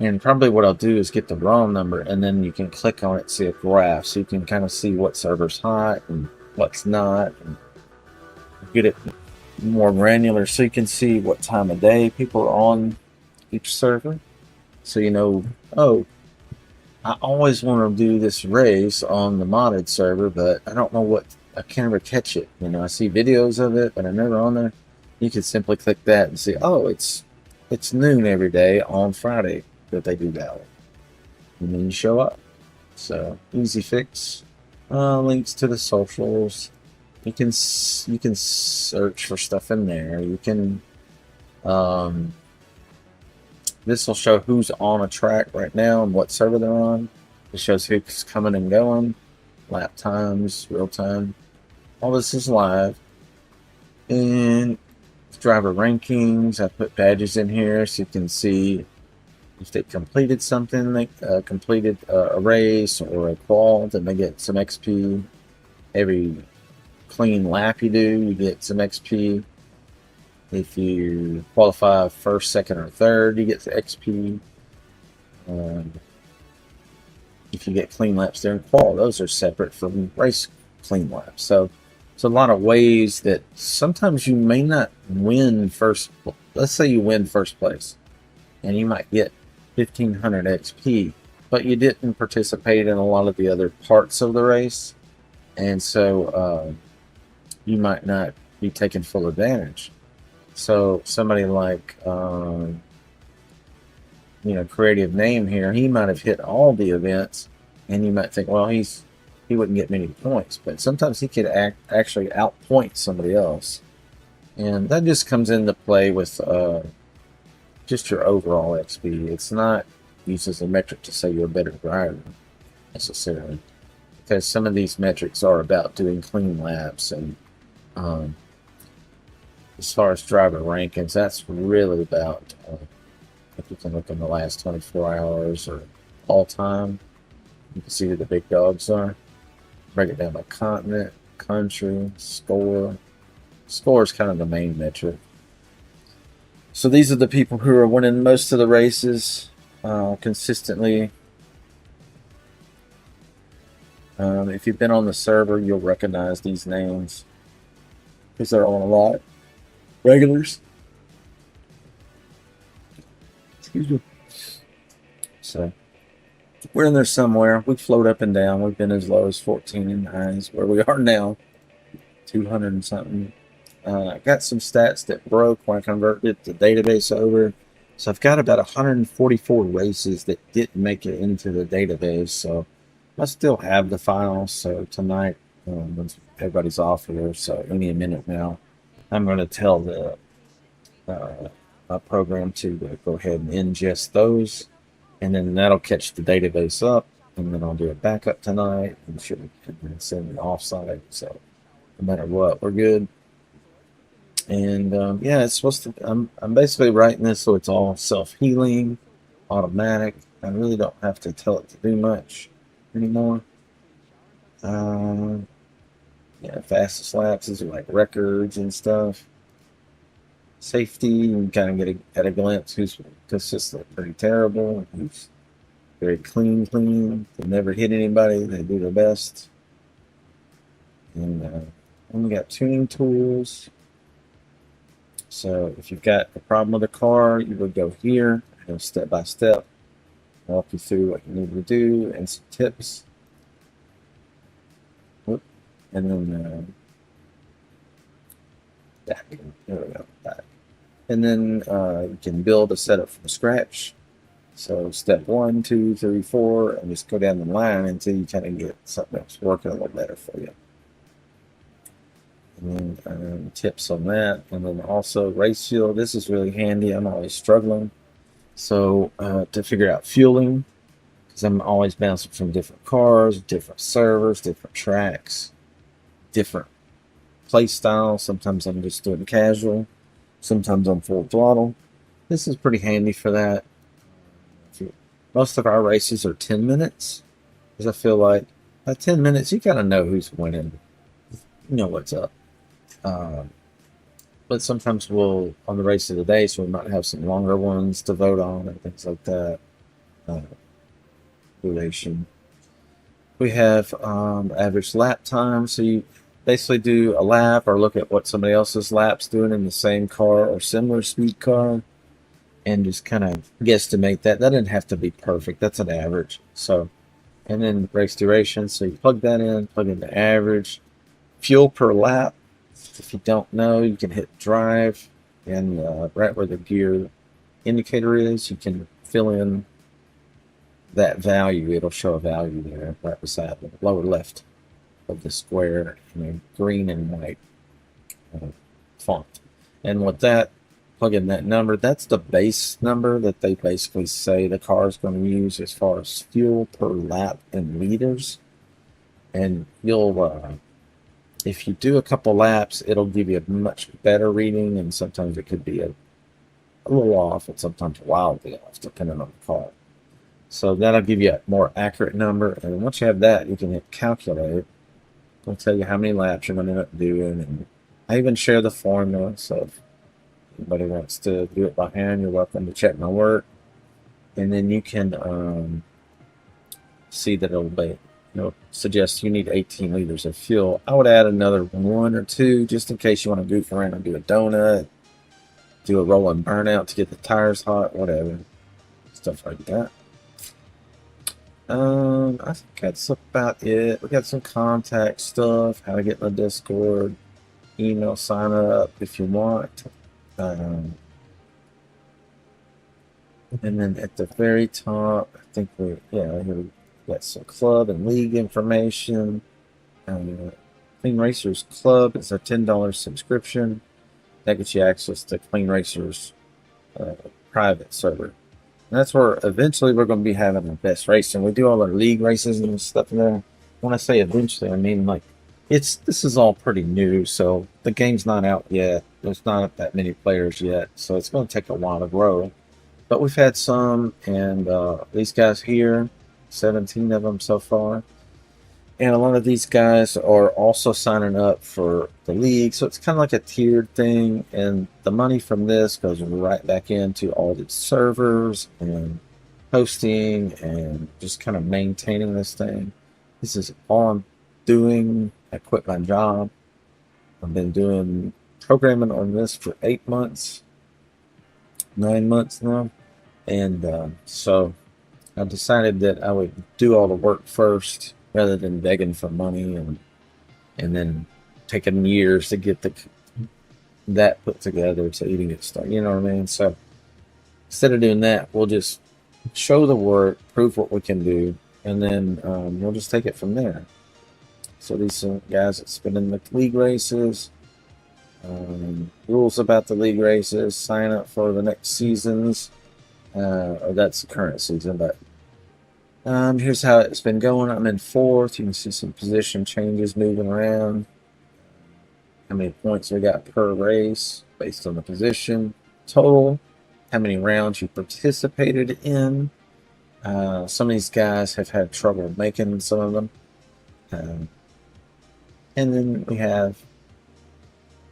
And probably what I'll do is get the ROM number, and then you can click on it, see a graph, so you can kind of see what server's hot and what's not, and get it more granular, so you can see what time of day people are on each server. So you know, oh, I always want to do this race on the modded server, but I don't know what, I can't ever catch it. You know, I see videos of it, but I'm never on there. You can simply click that and see, oh, it's noon every day on Friday that they do that one. And then you show up. So easy fix. Links to the socials. You can search for stuff in there. You can this will show who's on a track right now and what server they're on. It shows who's coming and going, lap times, real time. All this is live. And driver rankings. I put badges in here so you can see if they completed something, like completed a race or a qual, then they get some XP. Every clean lap you do, you get some XP. If you qualify first, second, or third, you get the XP. If you get clean laps during qual, those are separate from race clean laps. So it's a lot of ways that sometimes you may not win first. Let's say you win first place, and you might get 1,500 XP, but you didn't participate in a lot of the other parts of the race, and so you might not be taking full advantage. So somebody like, Creative Name here, he might have hit all the events, and you might think, well, he wouldn't get many points, but sometimes he could actually outpoint somebody else, and that just comes into play with just your overall XP. It's not used as a metric to say you're a better driver necessarily, because some of these metrics are about doing clean laps and as far as driver rankings, that's really about, if you can look in the last 24 hours or all time, you can see who the big dogs are. Break it down by continent, country, score. Score is kind of the main metric. So these are the people who are winning most of the races consistently. If you've been on the server, you'll recognize these names because they're on a lot. Regulars. Excuse me. So we're in there somewhere. We float up and down. We've been as low as 14 and highs where we are now. 200 and something. I got some stats that broke when I converted the database over. So I've got about 144 races that didn't make it into the database. So I still have the files. So tonight, once everybody's off here, so any minute now, I'm going to tell the program to go ahead and ingest those, and then that'll catch the database up, and then I'll do a backup tonight and should send it offsite. So no matter what, we're good. And yeah, it's supposed to. I'm basically writing this so it's all self-healing, automatic. I really don't have to tell it to do much anymore. Yeah, fastest laps, these are like records and stuff. Safety, you kind of get at a glimpse who's consistently pretty terrible, who's very clean. They never hit anybody, they do their best. And we got tuning tools. So if you've got a problem with a car, you would go here, step by step, walk you through what you need to do and some tips. And then back. There we go. Back. And then you can build a setup from scratch. So step 1, 2, 3, 4, and just go down the line until you kind of get something else working a little better for you. And then tips on that. And then also race fuel. This is really handy. I'm always struggling. So to figure out fueling, because I'm always bouncing from different cars, different servers, different tracks, different play styles. Sometimes I'm just doing casual. Sometimes I'm full throttle. This is pretty handy for that. Most of our races are 10 minutes. Because I feel like at 10 minutes, you kind of know who's winning. You know what's up. But sometimes we'll, on the race of the day, so we might have some longer ones to vote on and things like that. Duration. We have average lap time. So you basically do a lap or look at what somebody else's lap's doing in the same car or similar speed car. and just kind of guesstimate that. That doesn't have to be perfect. That's an average. So, and then race duration. So you plug that in, plug in the average. Fuel per lap. If you don't know, you can hit drive, and right where the gear indicator is, you can fill in that value. It'll show a value there right beside the lower left of the square in a green and white font. And with that, plug in that number. That's the base number that they basically say the car is going to use as far as fuel per lap in liters. And you'll, if you do a couple laps, it'll give you a much better reading, and sometimes it could be a little off, and sometimes wildly off, depending on the car. So that'll give you a more accurate number, and once you have that, you can hit calculate. It'll tell you how many laps you're going to end up doing, and I even share the formula, so if anybody wants to do it by hand, you're welcome to check my work. And then you can see that it'll suggest you need 18 liters of fuel. I would add another 1 or 2 just in case you want to goof around and do a donut, do a roll and burnout to get the tires hot, whatever. Stuff like that. I think that's about it. We got some contact stuff, how to get in the Discord, email sign up if you want. And then at the very top, I think here we got some club and league information. Clean Racers Club is a $10 subscription. That gets you access to Clean Racers private server. And that's where eventually we're going to be having our best racing. We do all our league races and stuff in there. When I say eventually, I mean like this is all pretty new, so the game's not out yet. There's not that many players yet, so it's going to take a while to grow. But we've had some, and these guys here, 17 of them so far. And a lot of these guys are also signing up for the league, so it's kind of like a tiered thing. And the money from this goes right back into all the servers and hosting and just kind of maintaining this thing. This is all I'm doing. I quit my job. I've been doing programming on this for 8 months, 9 months now. And so I decided that I would do all the work first, rather than begging for money and then taking years to get that put together to even get started. You know what I mean? So instead of doing that, we'll just show the work, prove what we can do, and then we'll just take it from there. So these guys that's been in the league races, rules about the league races, sign up for the next seasons, or that's the current season, but here's how it's been going. I'm in 4th. You can see some position changes moving around. How many points we got per race based on the position. Total. How many rounds you participated in. Some of these guys have had trouble making some of them. And then we have...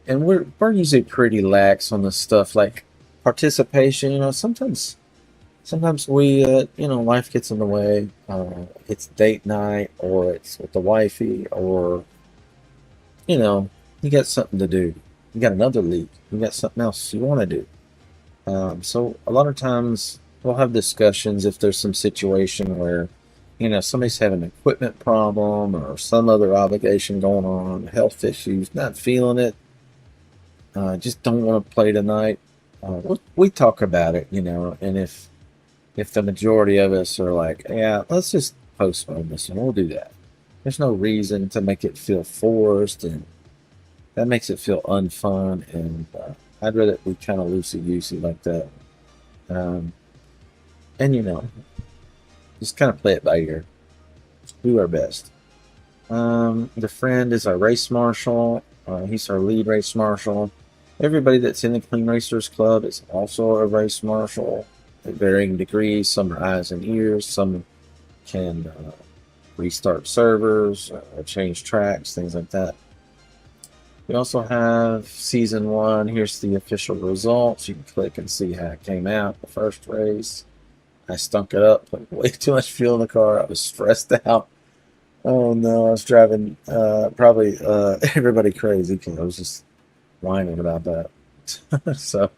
And we're usually pretty lax on this stuff. Like participation, sometimes we, life gets in the way. It's date night, or it's with the wifey, or, you got something to do. You got another league. You got something else you want to do. So a lot of times we'll have discussions if there's some situation where, somebody's having an equipment problem or some other obligation going on, health issues, not feeling it, just don't want to play tonight. We talk about it, and if the majority of us are like, yeah, let's just postpone this and we'll do that. There's no reason to make it feel forced, and that makes it feel unfun, and I'd rather be kind of loosey-goosey like that. And, just kind of play it by ear. Do our best. The friend is our race marshal. He's our lead race marshal. Everybody that's in the Clean Racers Club is also a race marshal. At varying degrees. Some are eyes and ears. Some can restart servers, change tracks, things like that. We also have Season 1. Here's the official results. You can click and see how it came out. The first race, I stunk it up. Put way too much fuel in the car. I was stressed out. Oh no, I was driving probably everybody crazy because I was just whining about that. So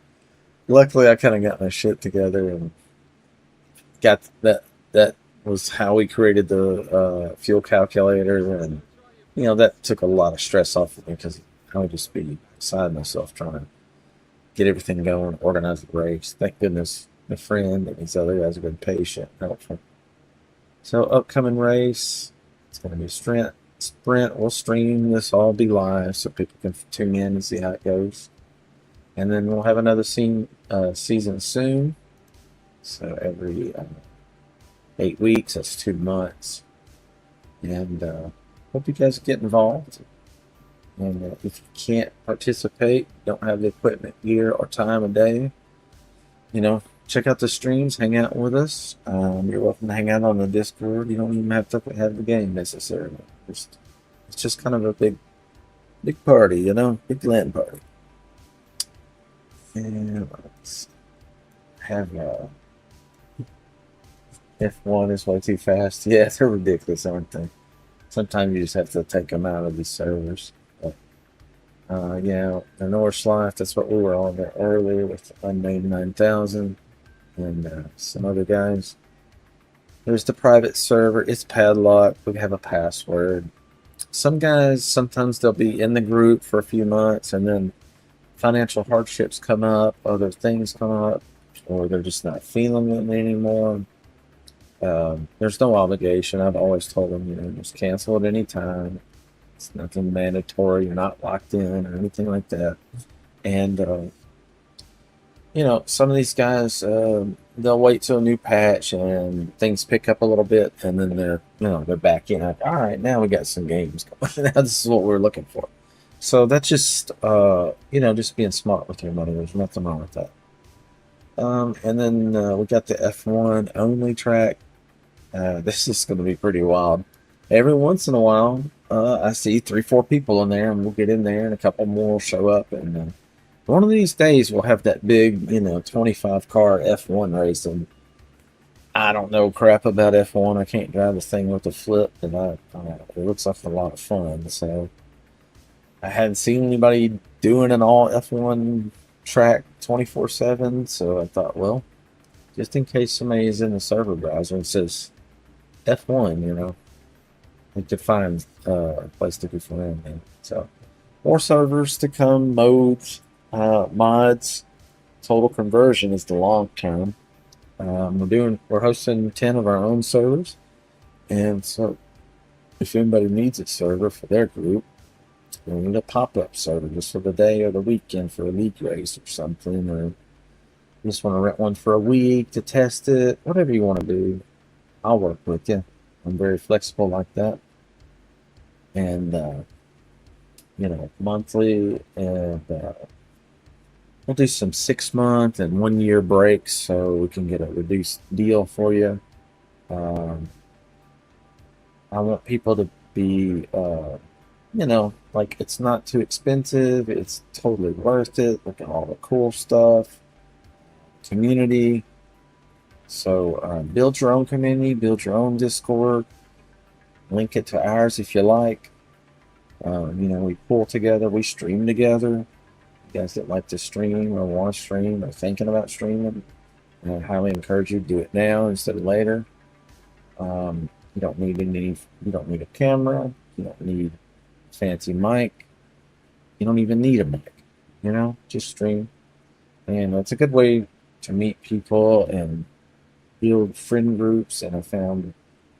luckily I kind of got my shit together and got that was how we created the fuel calculator, and that took a lot of stress off of me because I would just be beside myself trying to get everything going, organize the race. Thank goodness my friend and these other guys have been patient, helpful. So upcoming race, it's going to be a sprint. We'll stream this all, be live so people can tune in and see how it goes. And then we'll have another season soon. So every 8 weeks, that's 2 months. And hope you guys get involved. And if you can't participate, don't have the equipment, gear, or time of day, check out the streams, hang out with us. You're welcome to hang out on the Discord. You don't even have to have the game necessarily. It's just kind of a big party, big LAN party. And let's have F1 is way too fast. Yeah, they're ridiculous, aren't they? Sometimes you just have to take them out of these servers. But, yeah, the Norse Life, that's what we were on there earlier with Unnamed 9000 and some other guys. There's the private server. It's padlocked. We have a password. Some guys, sometimes they'll be in the group for a few months and then financial hardships come up, other things come up, or they're just not feeling it anymore. There's no obligation. I've always told them, just cancel at any time. It's nothing mandatory. You're not locked in or anything like that. And, some of these guys, they'll wait till a new patch and things pick up a little bit, and then they're back in. Like, all right, now we got some games going. Now this is what we're looking for. So that's just, just being smart with your money. There's nothing wrong with that. And then we got the F1 only track. This is going to be pretty wild. Every once in a while, I see 3-4 people in there, and we'll get in there, and a couple more will show up. And one of these days, we'll have that big, 25-car F1 race. And I don't know crap about F1. I can't drive this thing with a flip, and it looks like a lot of fun. So I hadn't seen anybody doing an all F1 track 24/7, so I thought, well, just in case somebody is in the server browser and says F1, we could find a place to go for them. So more servers to come, modes, mods. Total conversion is the long term. We're hosting 10 of our own servers, and so if anybody needs a server for their group, we need a pop-up server just for the day or the weekend for a league race or something, or you just want to rent one for a week to test it, whatever you want to do, I'll work with you. I'm very flexible like that. And, monthly, and we'll do some 6-month and 1-year breaks so we can get a reduced deal for you. I want people to be, like, it's not too expensive. It's totally worth it. Look at all the cool stuff. Community. So build your own community. Build your own Discord. Link it to ours if you like. We pull together. We stream together. You guys that like to stream or want to stream or thinking about streaming, I highly encourage you to do it now instead of later. You don't need a camera. You don't need fancy mic. You don't even need a mic, just stream. And it's a good way to meet people and build friend groups. And I found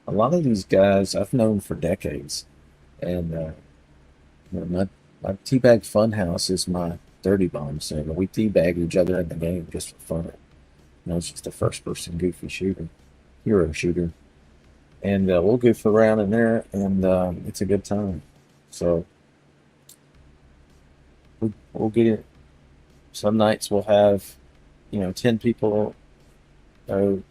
a lot of these guys I've known for decades. And my Teabag Funhouse is my dirty bomb server. We teabag each other in the game just for fun. It's just a first person goofy shooter, hero shooter. And we'll goof around in there, and it's a good time. So we'll get it. Some nights we'll have, 10 people, 10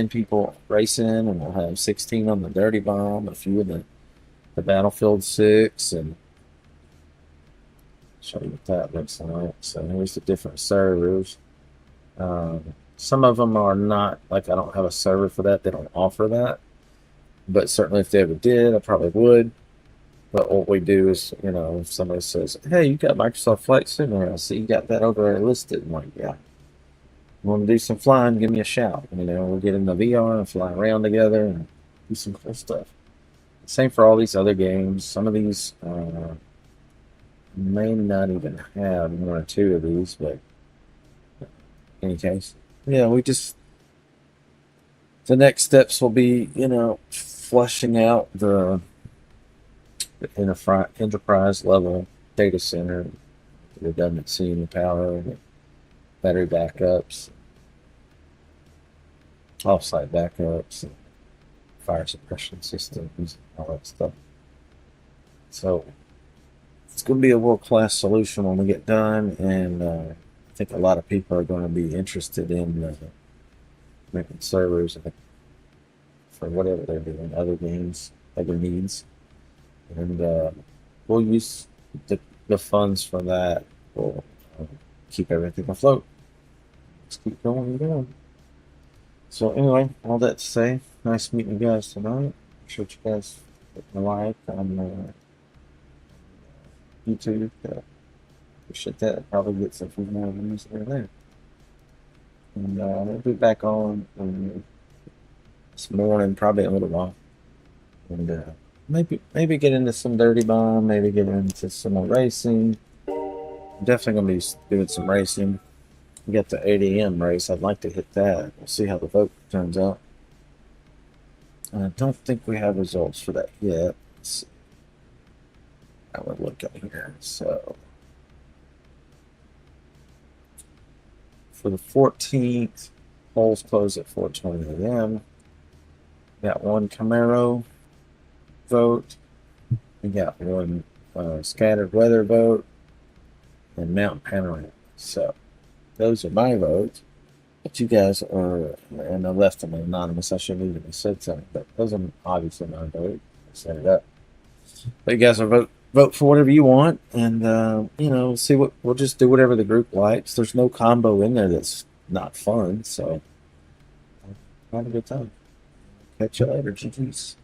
people racing, and we'll have 16 on the Dirty Bomb, a few of the Battlefield 6, and show you what that looks like. So here's the different servers. Some of them are not, like, I don't have a server for that. They don't offer that. But certainly if they ever did, I probably would. But what we do is, if somebody says, hey, you got Microsoft Flight Simulator, I see you got that over there listed. I'm like, yeah, want to do some flying, give me a shout. You know, we'll get in the VR and fly around together and do some cool stuff. Same for all these other games. Some of these may not even have one or two of these, but in any case, yeah, we just the next steps will be, you know, flushing out the enterprise level data center, redundancy in the power, battery backups, offsite backups, fire suppression systems, all that stuff. So it's going to be a world-class solution when we get done, and I think a lot of people are going to be interested in making servers for whatever they're doing, other games, other needs, and we'll use the funds for that. We'll keep everything afloat. Let's keep going and going. So anyway, all that to say, nice meeting you guys tonight. Sure you guys hit the like on YouTube. Appreciate that. I'll probably get some few more views over there. And we'll be back on this morning, probably a little while. And maybe get into some Dirty Bomb, maybe get into some more racing. I'm definitely gonna be doing some racing. We got the 8 a.m. race. I'd like to hit that. We'll see how the vote turns out. I don't think we have results for that yet. Let's see. I would look at here. So for the 14th, polls close at 4:20 a.m. Got one Camaro vote. We got one scattered weather vote and mountain panorama. So those are my votes. But you guys are, and I left them anonymous. I shouldn't even have said something, but those are obviously my vote. I set it up. But you guys are vote for whatever you want, and you know, see what we'll just do whatever the group likes. There's no combo in there that's not fun, so have a good time. Catch you later, GGs.